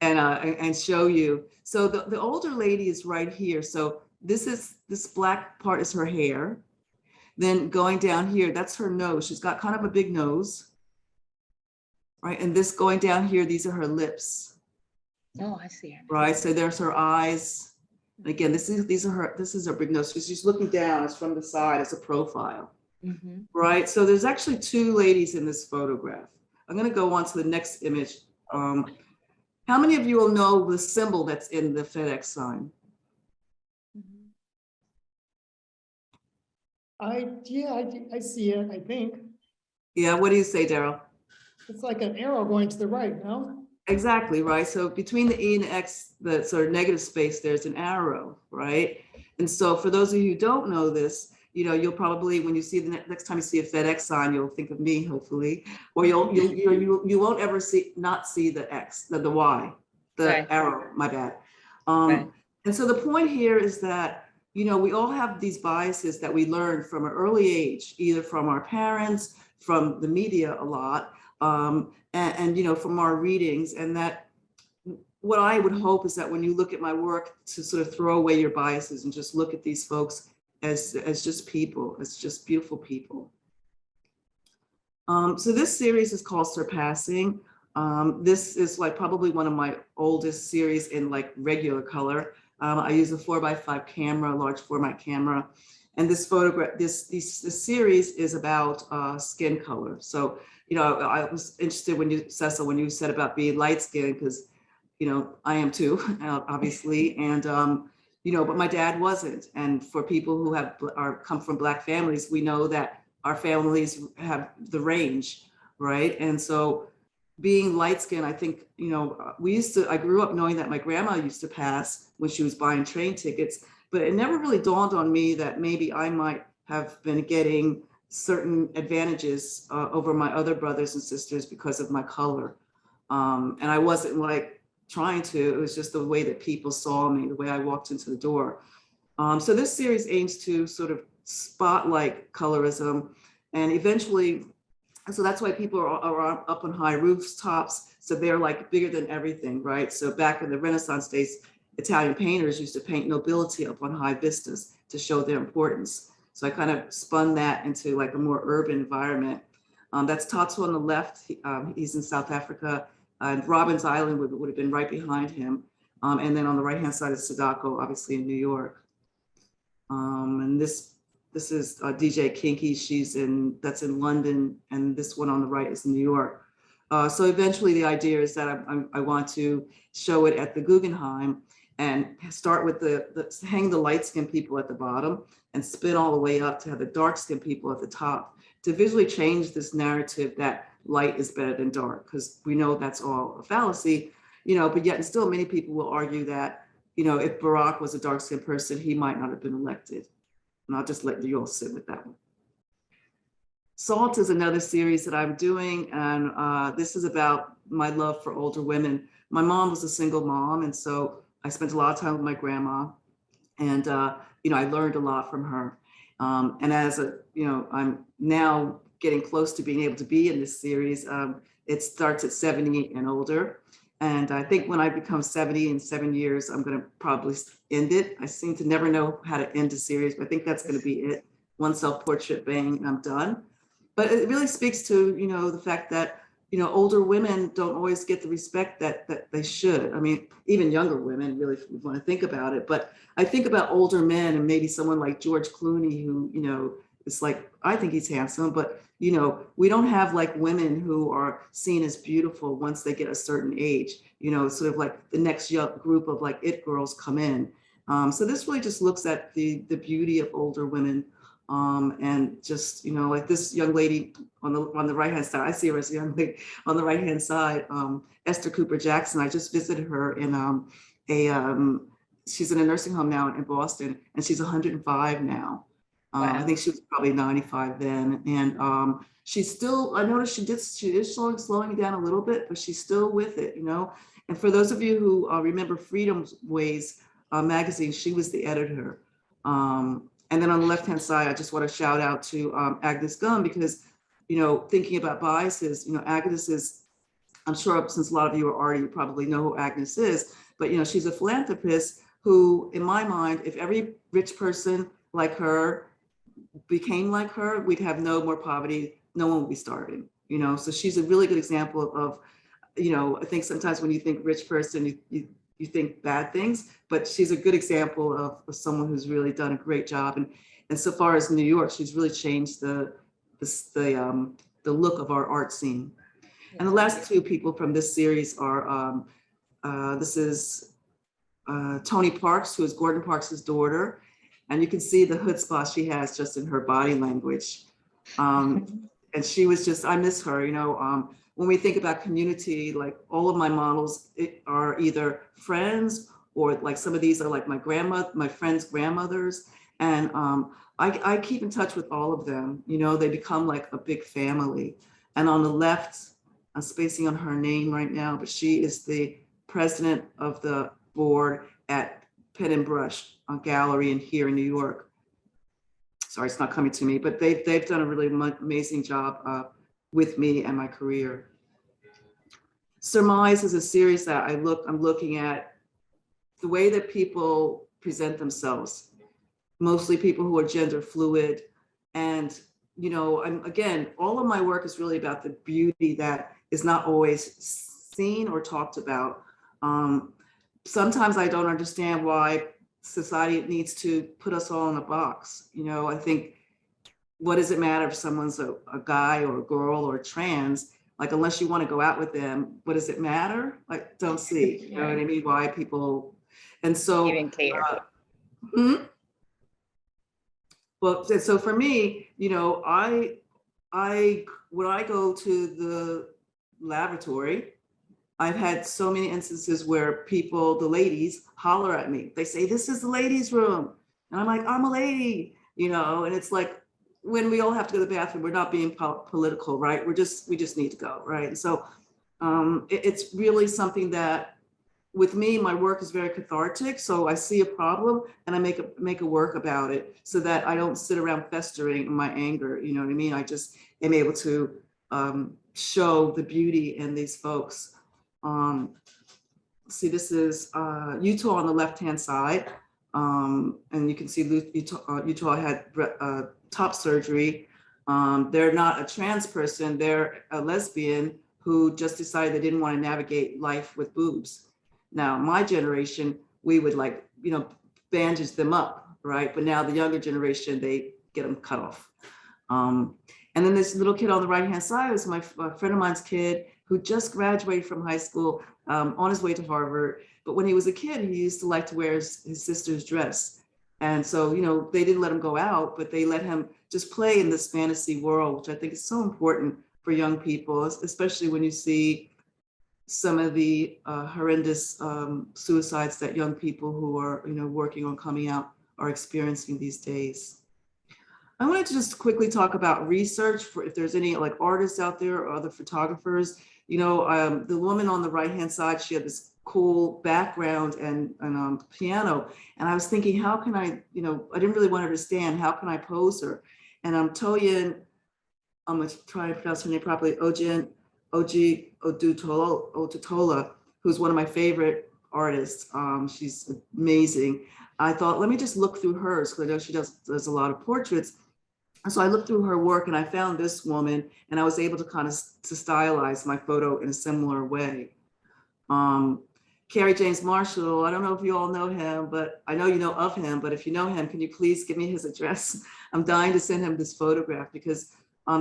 and show you. So the older lady is right here. So this black part is her hair. Then going down here, that's her nose. She's got kind of a big nose, right? And this going down here, these are her lips. Oh, I see her. Right. So there's her eyes. Again, this is her big nose. She's looking down. It's from the side. It's a profile. Mm-hmm. Right. So there's actually two ladies in this photograph. I'm going to go on to the next image. How many of you will know the symbol that's in the FedEx sign? I see it, I think. Yeah. What do you say, Darryl? It's like an arrow going to the right, no? Exactly, right? So between the E and the X, the sort of negative space, there's an arrow, right? And so for those of you who don't know this, you'll probably, when you see next time you see a FedEx sign, you'll think of me, hopefully, or you won't ever not see the X, the Y, the Right. arrow, my bad. Right. And so the point here is that, we all have these biases that we learn from an early age, either from our parents, from the media a lot, and from our readings. And that what I would hope is that when you look at my work, to sort of throw away your biases and just look at these folks as just people, as just beautiful people. So this series is called Surpassing. This is like probably one of my oldest series in like regular color. I use a 4x5 camera, a large format camera. And this photograph, this series is about skin color. So, I was interested Cecil, when you said about being light skinned, because, I am too, obviously. And, but my dad wasn't. And for people who come from Black families, we know that our families have the range, right? And so being light skinned, I think, I grew up knowing that my grandma used to pass when she was buying train tickets, but it never really dawned on me that maybe I might have been getting certain advantages over my other brothers and sisters because of my color. And I wasn't like trying to, it was just the way that people saw me, the way I walked into the door. So this series aims to sort of spotlight colorism, and eventually, so that's why people are up on high rooftops. So they're like bigger than everything, right? So back in the Renaissance days, Italian painters used to paint nobility up on high vistas to show their importance. So I kind of spun that into like a more urban environment. That's Tatu on the left. He's in South Africa. And Robbins Island would have been right behind him. And then on the right-hand side is Sadako, obviously in New York. And this is DJ Kinky. That's in London. And this one on the right is in New York. So eventually the idea is that I want to show it at the Guggenheim and start with hang the light-skinned people at the bottom and spin all the way up to have the dark-skinned people at the top, to visually change this narrative that light is better than dark, because we know that's all a fallacy, but yet and still many people will argue that, if Barack was a dark-skinned person, he might not have been elected. And I'll just let you all sit with that one. Salt is another series that I'm doing, and this is about my love for older women. My mom was a single mom, and so I spent a lot of time with my grandma, and I learned a lot from her. And as I'm now getting close to being able to be in this series. It starts at 70 and older, And I think when I become 70 in 7 years, I'm going to probably end it. I seem to never know how to end a series, but I think that's going to be it. One self-portrait, bang, and I'm done. But it really speaks to, the fact that, older women don't always get the respect that they should. I mean, even younger women, really, if we want to think about it. But I think about older men and maybe someone like George Clooney, who, it's like, I think he's handsome, but, we don't have like women who are seen as beautiful once they get a certain age, sort of like the next young group of like it girls come in. So this really just looks at the beauty of older women. And just, like this young lady on the right-hand side, I see her as a young lady on the right-hand side, Esther Cooper Jackson. I just visited her in she's in a nursing home now in Boston, and she's 105 now. Wow. I think she was probably 95 then. And she's still, I noticed she is slowing down a little bit, but she's still with it, And for those of you who remember Freedom's Ways magazine, she was the editor. And then on the left-hand side, I just want to shout out to Agnes Gunn because, thinking about biases, Agnes is, I'm sure since a lot of you probably know who Agnes is, but, she's a philanthropist who, in my mind, if every rich person like her became like her, we'd have no more poverty. No one would be starving, So she's a really good example of, I think sometimes when you think rich person, you think bad things, but she's a good example of someone who's really done a great job. And so far as New York, she's really changed the look of our art scene. And the last two people from this series are, this is Tony Parks, who is Gordon Parks' daughter. And you can see the chutzpah she has just in her body language. And she was just, I miss her, when we think about community, like all of my models are either friends or like some of these are like my friends' grandmothers. And I keep in touch with all of them, they become like a big family. And on the left, I'm spacing on her name right now, but she is the president of the board at Pen and Brush Gallery here in New York. Sorry, it's not coming to me, but they've done a really amazing job with me and my career. Surmise is a series that I'm looking at the way that people present themselves, mostly people who are gender fluid. And, again, all of my work is really about the beauty that is not always seen or talked about. Sometimes I don't understand why society needs to put us all in a box. I think, what does it matter if someone's a guy or a girl or trans? Like, unless you want to go out with them, what does it matter? Like, don't see, you know what I mean? Why people, and so. Even care. Well, so for me, when I go to the laboratory, I've had so many instances where people, the ladies, holler at me. They say, "This is the ladies' room," and I'm like, "I'm a lady," and it's like, when we all have to go to the bathroom, we're not being political, right? we just need to go, right? And so it's really something that, with me, my work is very cathartic. So I see a problem and I make a work about it so that I don't sit around festering in my anger, you know what I mean? I just am able to show the beauty in these folks. See, this is Utah on the left-hand side. And you can see Utah had top surgery. They're not a trans person, they're a lesbian who just decided they didn't want to navigate life with boobs. Now, my generation, we would bandage them up, right? But now the younger generation, they get them cut off. And then this little kid on the right-hand side was my friend of mine's kid who just graduated from high school on his way to Harvard. But when he was a kid, he used to like to wear his sister's dress. And so, they didn't let him go out, but they let him just play in this fantasy world, which I think is so important for young people, especially when you see some of the horrendous suicides that young people who are, working on coming out are experiencing these days. I wanted to just quickly talk about research for if there's any artists out there or other photographers. The woman on the right-hand side, she had this cool background and piano. And I was thinking, how can I didn't really want her to stand. How can I pose her? And Toyin, I'm going to try to pronounce her name properly, Oji Odutola, who's one of my favorite artists. She's amazing. I thought, let me just look through hers, because I know she does a lot of portraits. And so I looked through her work and I found this woman, and I was able to kind of to stylize my photo in a similar way. Kerry James Marshall, I don't know if you all know him, but I know you know of him, but if you know him, can you please give me his address? I'm dying to send him this photograph, because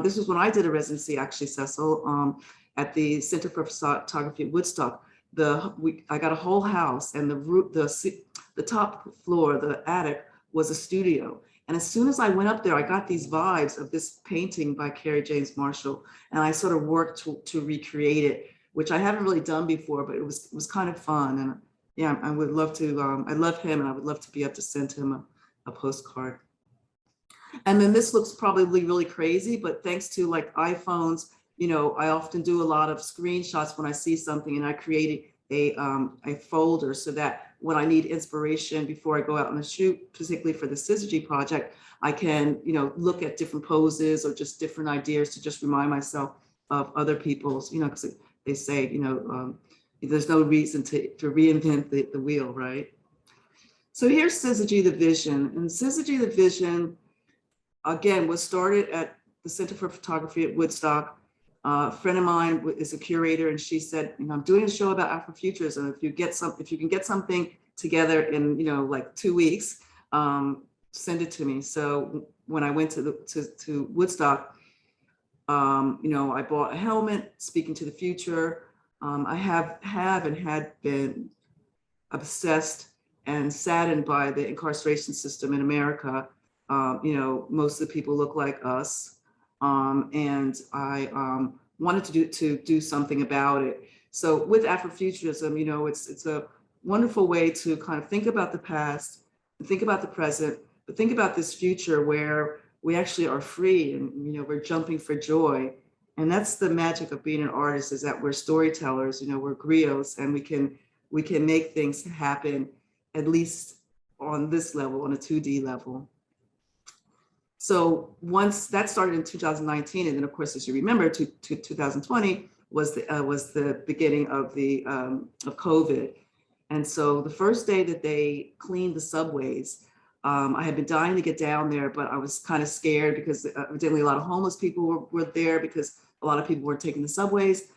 this was when I did a residency, actually, Cecil, at the Center for Photography at Woodstock. I got a whole house, and the top floor, the attic, was a studio. And as soon as I went up there, I got these vibes of this painting by Kerry James Marshall, and I sort of worked to recreate it, which I haven't really done before, but it was kind of fun. And yeah, I would love to, I love him, and I would love to be able to send him a postcard. And then this looks probably really crazy, but thanks to like iPhones, you know, I often do a lot of screenshots when I see something, and I create a folder so that when I need inspiration before I go out on the shoot, particularly for the Syzygy project, I can, you know, look at different poses or just different ideas to just remind myself of other people's, you know, because they say, you know, there's no reason to reinvent the wheel, right? So here's Syzygy the Vision. And Syzygy the Vision, again, was started at the Center for Photography at Woodstock. A friend of mine is a curator, and she said, you know, I'm doing a show about Afrofuturism. If you can get something together in, you know, like 2 weeks, send it to me. So when I went to Woodstock, you know, I bought a helmet, speaking to the future. I have and had been obsessed and saddened by the incarceration system in America. You know, most of the people look like us. And I wanted to do something about it. So with Afrofuturism, you know, it's a wonderful way to kind of think about the past, think about the present, but think about this future where we actually are free, and, you know, we're jumping for joy. And that's the magic of being an artist, is that we're storytellers, you know, we're griots, and we can make things happen, at least on this level, on a 2D level. So once that started in 2019, and then of course, as you remember, 2020 was the beginning of of COVID. And so the first day that they cleaned the subways, I had been dying to get down there, but I was kind of scared because evidently a lot of homeless people were there, because a lot of people were taking the subways.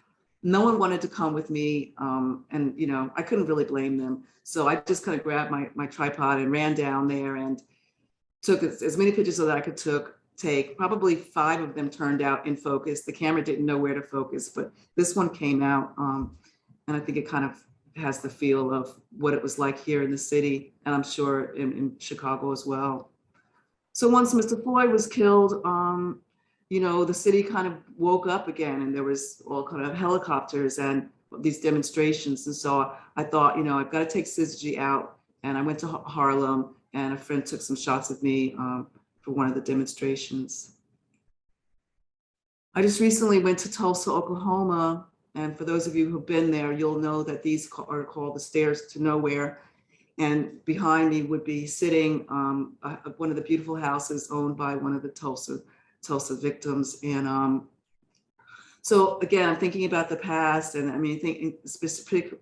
No one wanted to come with me, and you know, I couldn't really blame them. So I just kind of grabbed my tripod and ran down there and took as many pictures as I could take. Probably 5 of them turned out in focus. The camera didn't know where to focus, but this one came out. And I think it kind of has the feel of what it was like here in the city, and I'm sure in Chicago as well. So once Mr. Floyd was killed, you know, the city kind of woke up again, and there was all kind of helicopters and these demonstrations. And so I thought, you know, I've got to take Syzygy out. And I went to Harlem, and a friend took some shots of me for one of the demonstrations. I just recently went to Tulsa, Oklahoma. And for those of you who've been there, you'll know that these are called the Stairs to Nowhere. And behind me would be sitting one of the beautiful houses owned by one of the Tulsa victims. And so again, I'm thinking about the past, and I mean, thinking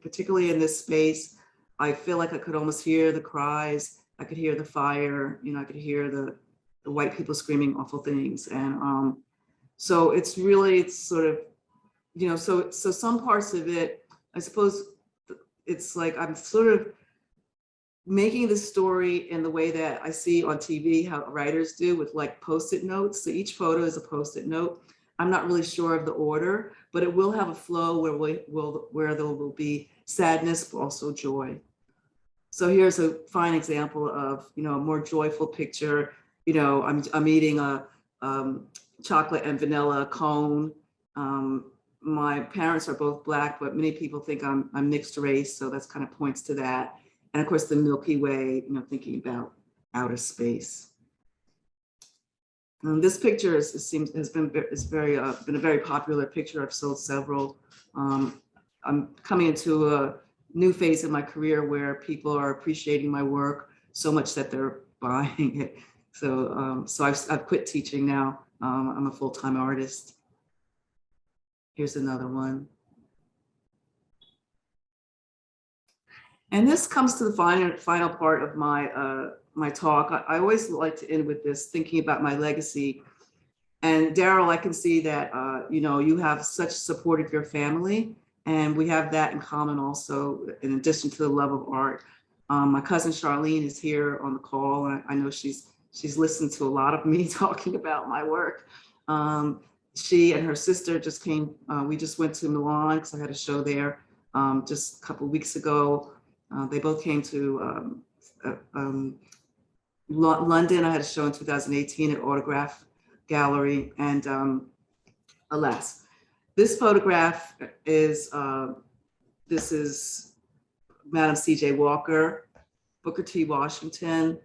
particularly in this space, I feel like I could almost hear the cries. I could hear the fire, you know, I could hear the white people screaming awful things. And so it's sort of, you know, so some parts of it, I suppose it's like I'm sort of making the story in the way that I see on TV how writers do, with like Post-it notes. So each photo is a Post-it note. I'm not really sure of the order, but it will have a flow where there will be sadness, but also joy. So here's a fine example of, you know, a more joyful picture. You know, I'm eating a chocolate and vanilla cone. My parents are both Black, but many people think I'm mixed race, so that's kind of points to that. And of course, the Milky Way, you know, thinking about outer space. This picture has been a very popular picture. I've sold several. I'm coming into a new phase in my career where people are appreciating my work so much that they're buying it. So I've quit teaching now. I'm a full-time artist. Here's another one. And this comes to the final part of my talk. I always like to end with this, thinking about my legacy. And Darryl, I can see that you have such support of your family, and we have that in common also, in addition to the love of art. My cousin Charlene is here on the call, and I know she's listened to a lot of me talking about my work. She and her sister just came, we just went to Milan because I had a show there just a couple of weeks ago. They both came to London. I had a show in 2018 at Autograph Gallery, and alas, this photograph is, this is Madam C.J. Walker, Booker T. Washington,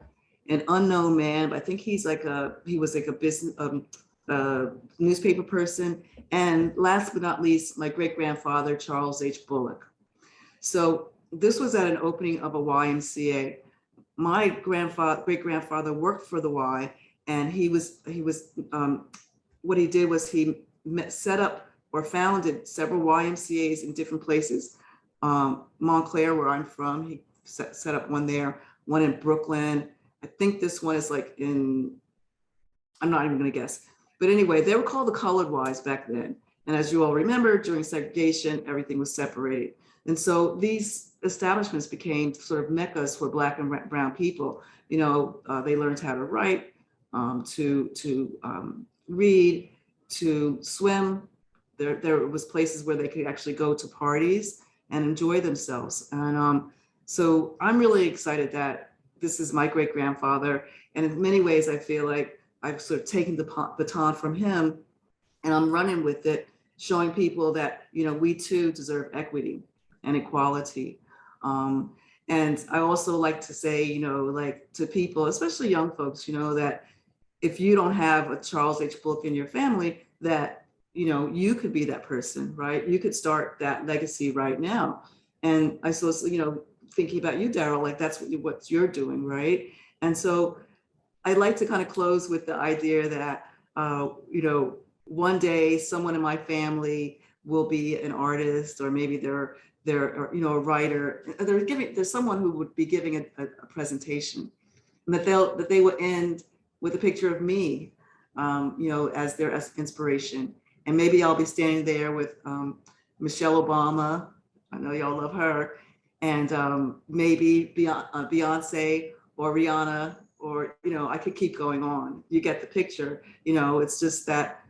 an unknown man, but I think he was like a business, newspaper person. And last but not least, my great-grandfather, Charles H. Bullock. So this was at an opening of a YMCA. My great-grandfather worked for the Y, and what he did was he set up or founded several YMCAs in different places. Montclair, where I'm from, he set up one there, one in Brooklyn. I think this one is like in, I'm not even gonna guess. But anyway, they were called the Colored Ys back then. And as you all remember, during segregation, everything was separated. And so these establishments became sort of meccas for Black and brown people. They learned how to write, to read, to swim. There was places where they could actually go to parties and enjoy themselves. And so I'm really excited that this is my great-grandfather. And in many ways, I feel like I've sort of taken the baton from him, and I'm running with it, showing people that, we too deserve equity and equality. And I also like to say, like to people, especially young folks, that if you don't have a Charles H. Bullock in your family, that, you could be that person, right? You could start that legacy right now. And I suppose, thinking about you, Darryl, like that's what you're doing, right? And so I'd like to kind of close with the idea that, one day someone in my family will be an artist, or maybe they're a writer. There's someone who would be giving a presentation, and that they would end with a picture of me, as their inspiration. And maybe I'll be standing there with Michelle Obama. I know y'all love her, and maybe Beyonce or Rihanna, or I could keep going on. You get the picture. It's just that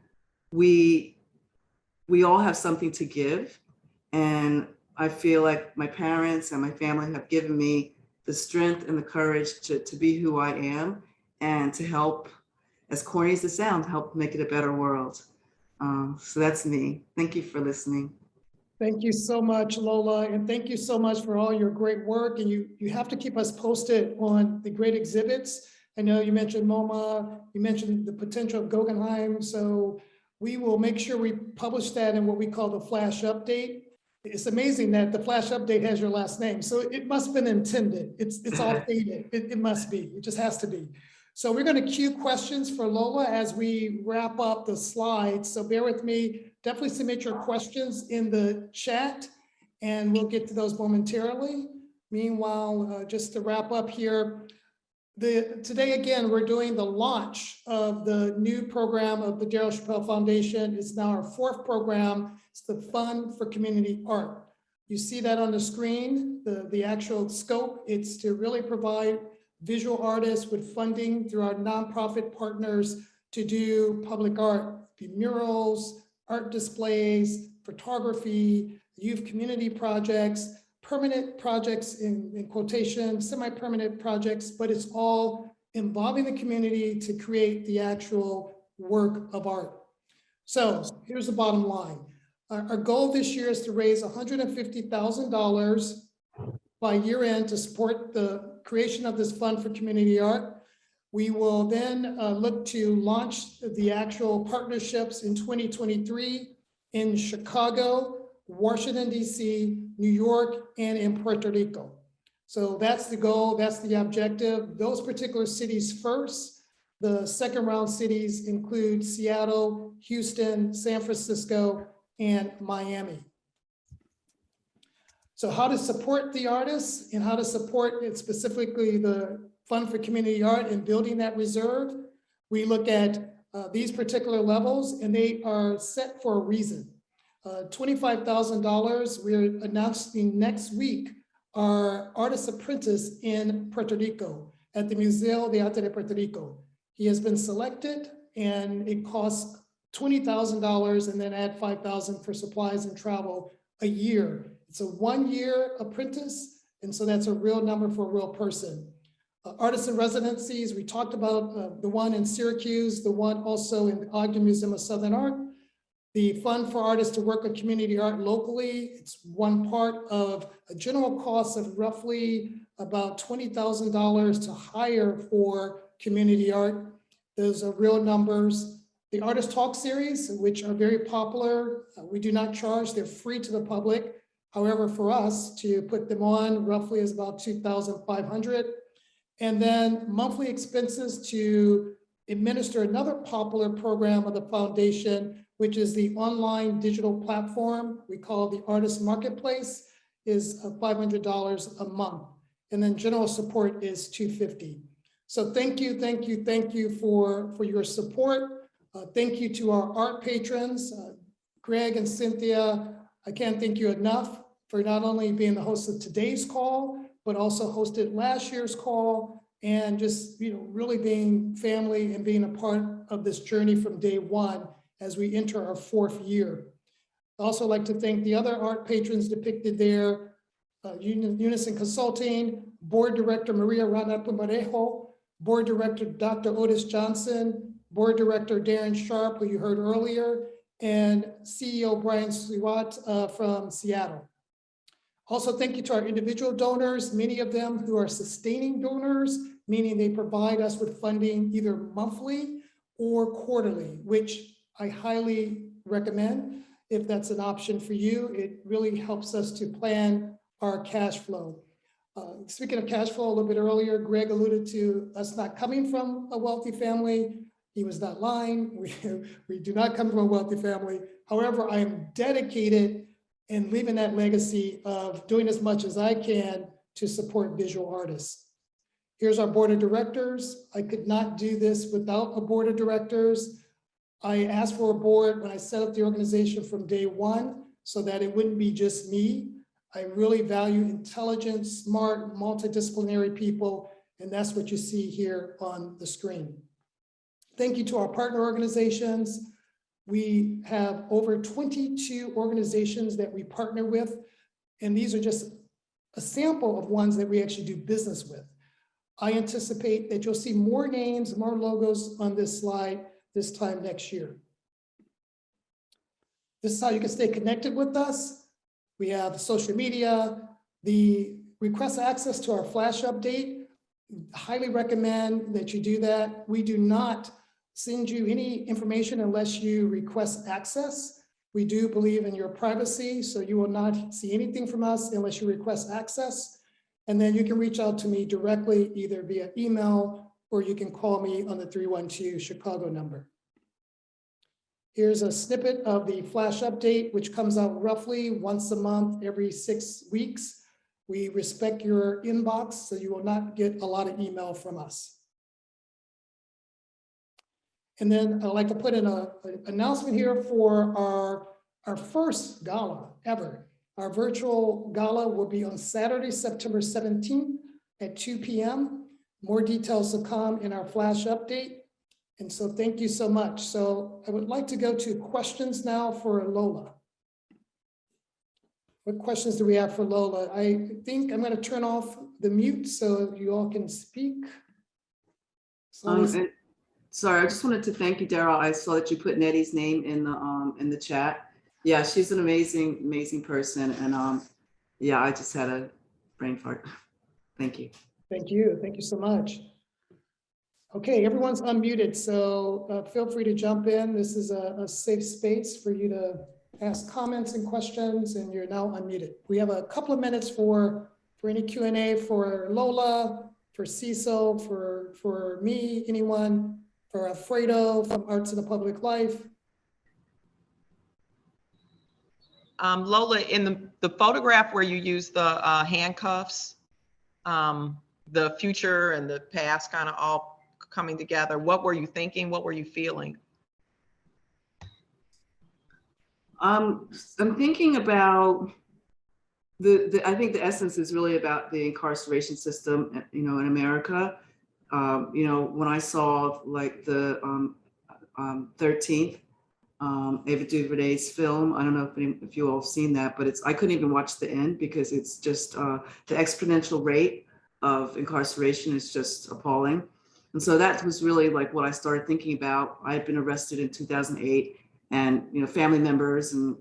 we all have something to give, and I feel like my parents and my family have given me the strength and the courage to be who I am, and to help, as corny as it sounds, help make it a better world. So that's me. Thank you for listening. Thank you so much, Lola, and thank you so much for all your great work. And you have to keep us posted on the great exhibits. I know you mentioned MoMA, you mentioned the potential of Guggenheim, so we will make sure we publish that in what we call the Flash Update. It's amazing that the Flash Update has your last name, so it must have been intended. It's all faded. It must be. It just has to be. So we're going to queue questions for Lola as we wrap up the slides. So bear with me. Definitely submit your questions in the chat, and we'll get to those momentarily. Meanwhile, just to wrap up here, today again, we're doing the launch of the new program of the Darryl Chappell Foundation. It's now our 4th program. It's the Fund for Community Art. You see that on the screen, the actual scope. It's to really provide visual artists with funding through our nonprofit partners to do public art, be murals, art displays, photography, youth community projects, permanent projects in quotation, semi-permanent projects, but it's all involving the community to create the actual work of art. So here's the bottom line. Our goal this year is to raise $150,000 by year end to support the creation of this fund for community art. We will then look to launch the actual partnerships in 2023 in Chicago, Washington, D.C., New York, and in Puerto Rico. So that's the goal, that's the objective. Those particular cities first. The second round cities include Seattle, Houston, San Francisco, and Miami. So how to support the artists and how to support it, specifically the Fund for Community Art and building that reserve. We look at these particular levels and they are set for a reason. $25,000, we're announcing next week our artist apprentice in Puerto Rico at the Museo de Arte de Puerto Rico. He has been selected and it costs $20,000 and then add $5,000 for supplies and travel a year. It's a 1-year apprentice, and so that's a real number for a real person. Artisan residencies, we talked about the one in Syracuse, the one also in the Ogden Museum of Southern Art. The Fund for Artists to work on community art locally, it's one part of a general cost of roughly about $20,000 to hire for community art. Those are real numbers. The Artist Talk series, which are very popular, we do not charge, they're free to the public. However, for us to put them on roughly is about $2,500. And then monthly expenses to administer another popular program of the foundation, which is the online digital platform we call the Artist Marketplace, is $500 a month. And then general support is $250. So thank you for your support. Thank you to our art patrons, Greg and Cynthia. I can't thank you enough for not only being the host of today's call, but also hosted last year's call and just really being family and being a part of this journey from day one as we enter our 4th year. I'd also like to thank the other art patrons depicted there, Unison Consulting, Board Director Maria Rana Pumarejo, Board Director Dr. Otis Johnson, Board Director Darren Sharpe, who you heard earlier, and CEO Brian Sliwat from Seattle. Also, thank you to our individual donors, many of them who are sustaining donors, meaning they provide us with funding either monthly or quarterly, which I highly recommend. If that's an option for you, it really helps us to plan our cash flow. Speaking of cash flow, a little bit earlier, Greg alluded to us not coming from a wealthy family. He was not lying. We do not come from a wealthy family. However, I am dedicated in leaving that legacy of doing as much as I can to support visual artists. Here's our board of directors. I could not do this without a board of directors. I asked for a board when I set up the organization from day one so that it wouldn't be just me. I really value intelligent, smart, multidisciplinary people, and that's what you see here on the screen. Thank you to our partner organizations. We have over 22 organizations that we partner with, and these are just a sample of ones that we actually do business with. I anticipate that you'll see more names, more logos on this slide this time next year. This is how you can stay connected with us. We have social media, the request access to our flash update. Highly recommend that you do that. We do not send you any information unless you request access. We do believe in your privacy, so you will not see anything from us unless you request access. And then you can reach out to me directly, either via email, or you can call me on the 312 Chicago number. Here's a snippet of the flash update, which comes out roughly once a month, every 6 weeks. We respect your inbox, so you will not get a lot of email from us. And then I'd like to put in an announcement here for our first gala ever. Our virtual gala will be on Saturday, September 17th at 2 p.m. More details to come in our flash update. And so thank you so much. So I would like to go to questions now for Lola. What questions do we have for Lola? I think I'm going to turn off the mute so you all can speak. Sorry, I just wanted to thank you, Darryl. I saw that you put Nettie's name in the chat. Yeah, she's an amazing, amazing person. And yeah, I just had a brain fart. Thank you. Thank you. Thank you so much. Okay, everyone's unmuted, so feel free to jump in. This is a safe space for you to ask comments and questions, and you're now unmuted. We have a couple of minutes for any Q&A for Lola, for Cecil, for me, anyone, for Alfredo from Artisan Public Life. Lola, in the photograph where you use the handcuffs, the future and the past kind of all coming together, what were you thinking? What were you feeling? I'm thinking about I think the essence is really about the incarceration system, you know, in America. You know, when I saw like the 13th, Ava DuVernay's film, I don't know if you all have seen that, but I couldn't even watch the end because it's just the exponential rate of incarceration is just appalling. And so that was really like what I started thinking about. I had been arrested in 2008, and you know, family members and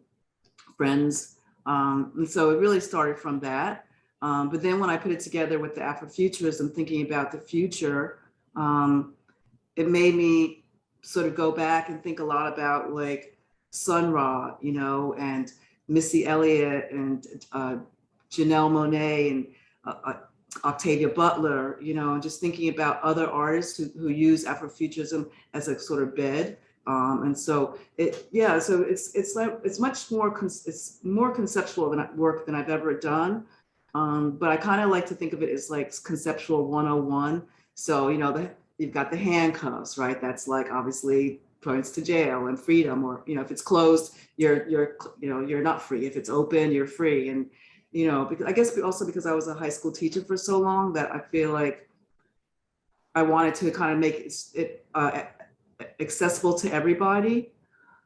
friends. And so it really started from that. But then when I put it together with the Afrofuturism, thinking about the future, it made me sort of go back and think a lot about like Sun Ra, you know, and Missy Elliott and Janelle Monáe and Octavia Butler, you know, and just thinking about other artists who use Afrofuturism as a sort of bed. And so so it's much more, it's more conceptual work than I've ever done. But I kind of like to think of it as like conceptual 101. So, you know, you've got the handcuffs, right? That's like obviously points to jail and freedom, or, you know, if it's closed, you're not free. If it's open, you're free. And, you know, because I guess also because I was a high school teacher for so long that I feel like I wanted to kind of make it accessible to everybody.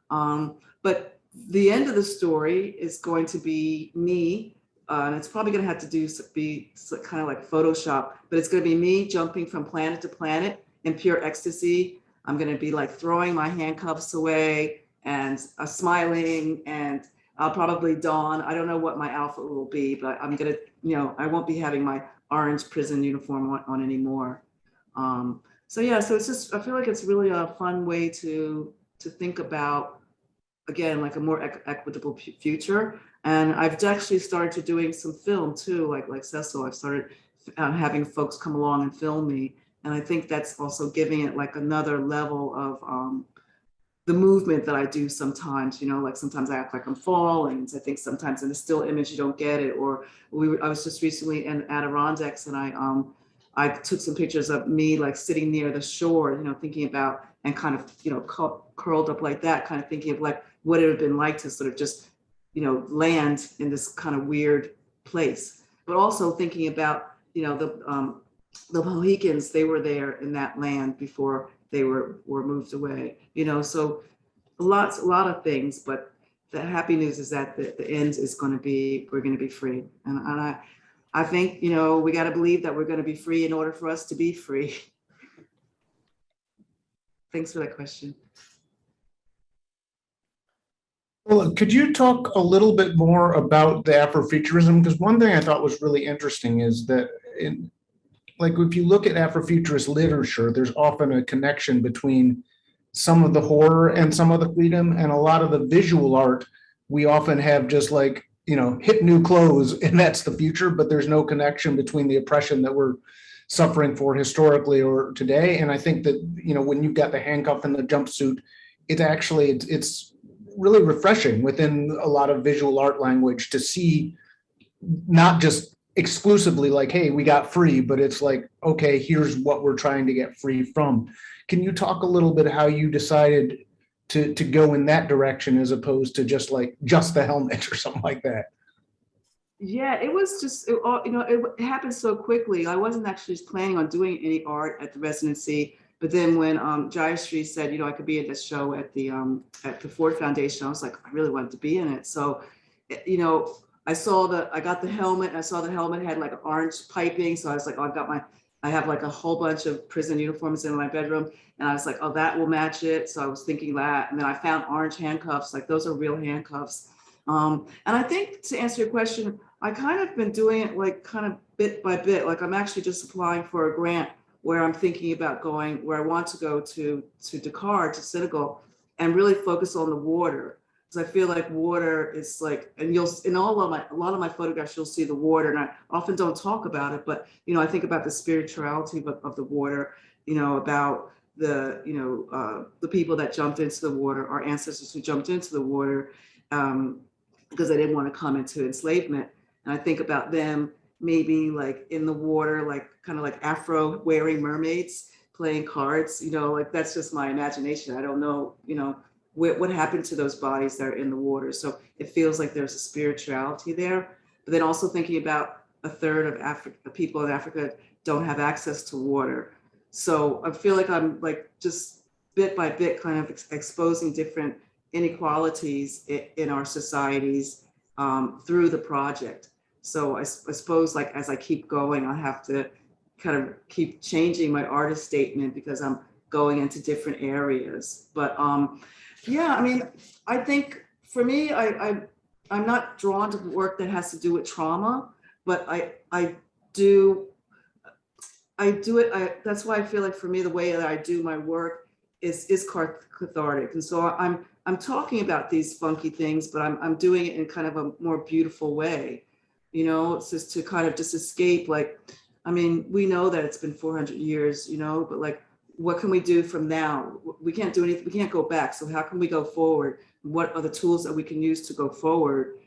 But the end of the story is going to be me, and it's probably going to have to be kind of like Photoshop, but it's going to be me jumping from planet to planet in pure ecstasy. I'm going to be like throwing my handcuffs away and smiling, and I'll probably don, I don't know what my outfit will be, but I'm going to, you know, I won't be having my orange prison uniform on anymore. So yeah, so it's just, I feel like it's really a fun way to think about, again, like a more equitable future. And I've actually started doing some film too, like Cecil. I've started having folks come along and film me. And I think that's also giving it like another level of the movement that I do sometimes, you know, like sometimes I act like I'm falling. So I think sometimes in a still image, you don't get it. Or I was just recently in Adirondacks, and I took some pictures of me like sitting near the shore, you know, thinking about, and kind of, you know, curled up like that, kind of thinking of like what it would have been like to sort of just, you know, land in this kind of weird place. But also thinking about, you know, the Mohicans, they were there in that land before they were moved away, you know, so a lot of things. But the happy news is that the end is going to be, we're going to be free. And I think, you know, we got to believe that we're going to be free in order for us to be free. Thanks for that question. Well, could you talk a little bit more about the Afrofuturism? Because one thing I thought was really interesting is that like if you look at Afrofuturist literature, there's often a connection between some of the horror and some of the freedom, and a lot of the visual art, we often have just like, you know, hip new clothes and that's the future, but there's no connection between the oppression that we're suffering for historically or today. And I think that, you know, when you've got the handcuff and the jumpsuit, it's really refreshing within a lot of visual art language to see not just exclusively like, hey, we got free, but it's like, okay, here's what we're trying to get free from. Can you talk a little bit how you decided to go in that direction as opposed to just the helmet or something like that? Yeah, it was just, you know, it happened so quickly. I wasn't actually planning on doing any art at the residency, but then when Jayashree said, you know, I could be at this show at the Ford Foundation, I was like, I really wanted to be in it. So, you know, I got the helmet, and I saw the helmet had like orange piping. So I was like, oh, I have like a whole bunch of prison uniforms in my bedroom. And I was like, oh, that will match it. So I was thinking that. And then I found orange handcuffs, like those are real handcuffs. And I think to answer your question, I kind of been doing it like kind of bit by bit. Like I'm actually just applying for a grant where I'm thinking about going, where I want to go to Dakar, to Senegal, and really focus on the water. Because I feel like water is like, and in a lot of my photographs, you'll see the water, and I often don't talk about it, but, you know, I think about the spirituality of the water, you know, about the, you know, the people that jumped into the water, our ancestors who jumped into the water. because they didn't want to come into enslavement. And I think about them maybe like in the water, like kind of like Afro wearing mermaids playing cards, like that's just my imagination. I don't know, what happened to those bodies that are in the water. So it feels like there's a spirituality there. But then also thinking about a third of people in Africa don't have access to water. So I feel like I'm like just bit by bit kind of exposing different inequalities in our societies through the project. So I suppose like as I keep going, I have to kind of keep changing my artist statement because I'm going into different areas. But yeah, I mean, I think for me, I'm not drawn to work that has to do with trauma, but I do it. That's why I feel like for me, the way that I do my work is cathartic. And so I'm talking about these funky things, but I'm doing it in kind of a more beautiful way. It's just to kind of just escape. Like, I mean, we know that it's been 400 years, but like, what can we do from now? We can't do anything. We can't go back. So how can we go forward? What are the tools that we can use to go forward?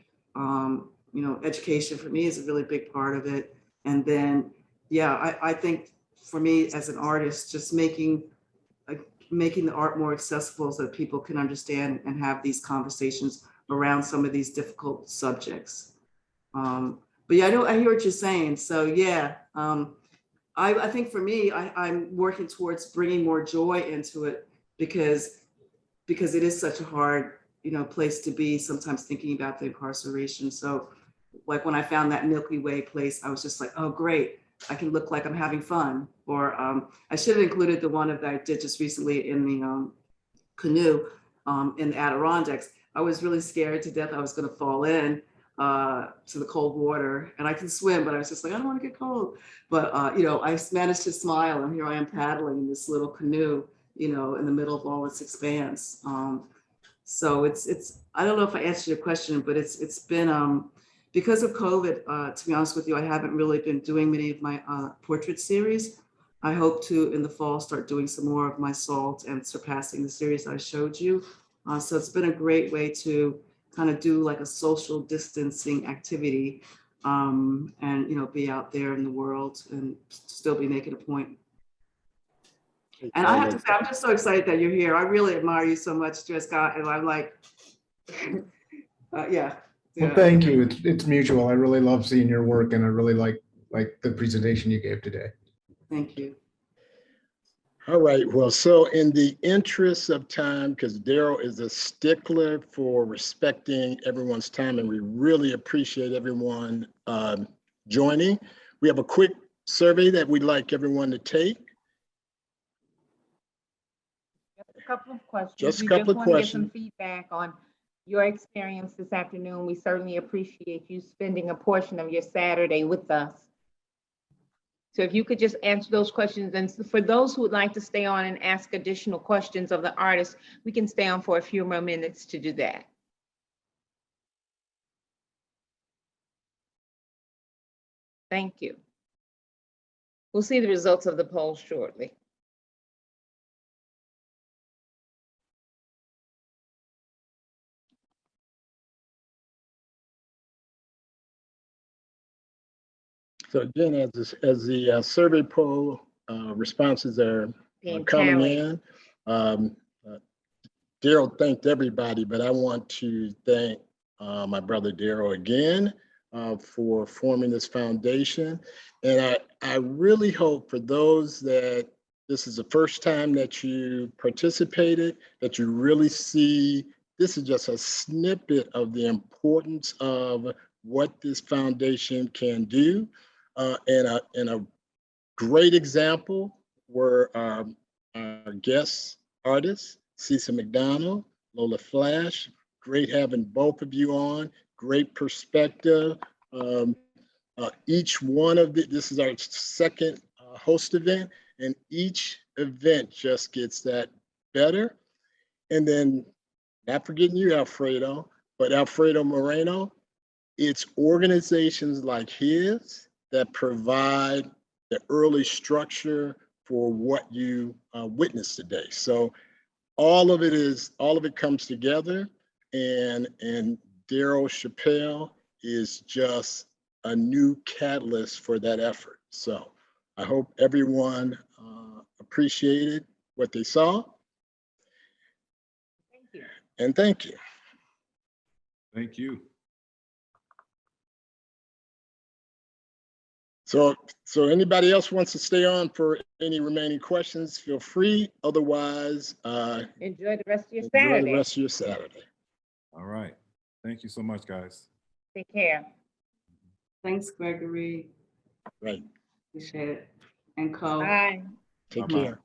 Education for me is a really big part of it. And then, yeah, I think for me as an artist, just making the art more accessible so that people can understand and have these conversations around some of these difficult subjects. But yeah, I hear what you're saying. So yeah, I think for me, I'm working towards bringing more joy into it because it is such a hard, place to be sometimes thinking about the incarceration. So like when I found that Milky Way place, I was just like, oh, great. I can look like I'm having fun. Or I should have included the one that I did just recently in the canoe in the Adirondacks. I was really scared to death I was going to fall in to the cold water, and I can swim, but I was just like, I don't want to get cold. But I managed to smile, and here I am paddling in this little canoe, in the middle of all its expanse. So it's I don't know if I answered your question, but it's been because of COVID, to be honest with you, I haven't really been doing many of my portrait series. I hope to, in the fall, start doing some more of my SALT and Surpassing the series I showed you. So it's been a great way to kind of do like a social distancing activity and, be out there in the world and still be making a point. And I have to say, I'm just so excited that you're here. I really admire you so much, Jessica, and I'm like, yeah. Well, thank you. It's mutual. I really love seeing your work, and I really like the presentation you gave today. Thank you. All right, well, so in the interest of time, because Darryl is a stickler for respecting everyone's time, and we really appreciate everyone joining. We have a quick survey that we'd like everyone to take. A couple of questions. Just a We couple of want to get some questions. feedback on your experience this afternoon. We certainly appreciate you spending a portion of your Saturday with us. So if you could just answer those questions, and for those who would like to stay on and ask additional questions of the artist, we can stay on for a few more minutes to do that. Thank you. We'll see the results of the poll shortly. So again, as the survey poll responses are coming in, Darryl thanked everybody, but I want to thank my brother Darryl again for forming this foundation. And I really hope for those that this is the first time that you participated, that you really see this is just a snippet of the importance of what this foundation can do. And a great example were our guest artists, Cecil McDonald, Lola Flash. Great having both of you on, great perspective. Each one of this is our second host event, and each event just gets that better. And then, not forgetting you, Alfredo, but Alfredo Moreno, it's organizations like his that provide the early structure for what you witnessed today. So all of it comes together, and Darryl Chappell is just a new catalyst for that effort. So I hope everyone appreciated what they saw. Thank you. And thank you. Thank you. So anybody else wants to stay on for any remaining questions, feel free. Otherwise, Enjoy the rest of your enjoy the Saturday. rest of your Saturday. All right. Thank you so much, guys. Take care. Thanks, Gregory. Right. Appreciate it. And Co. Bye. Take Bye-bye. care.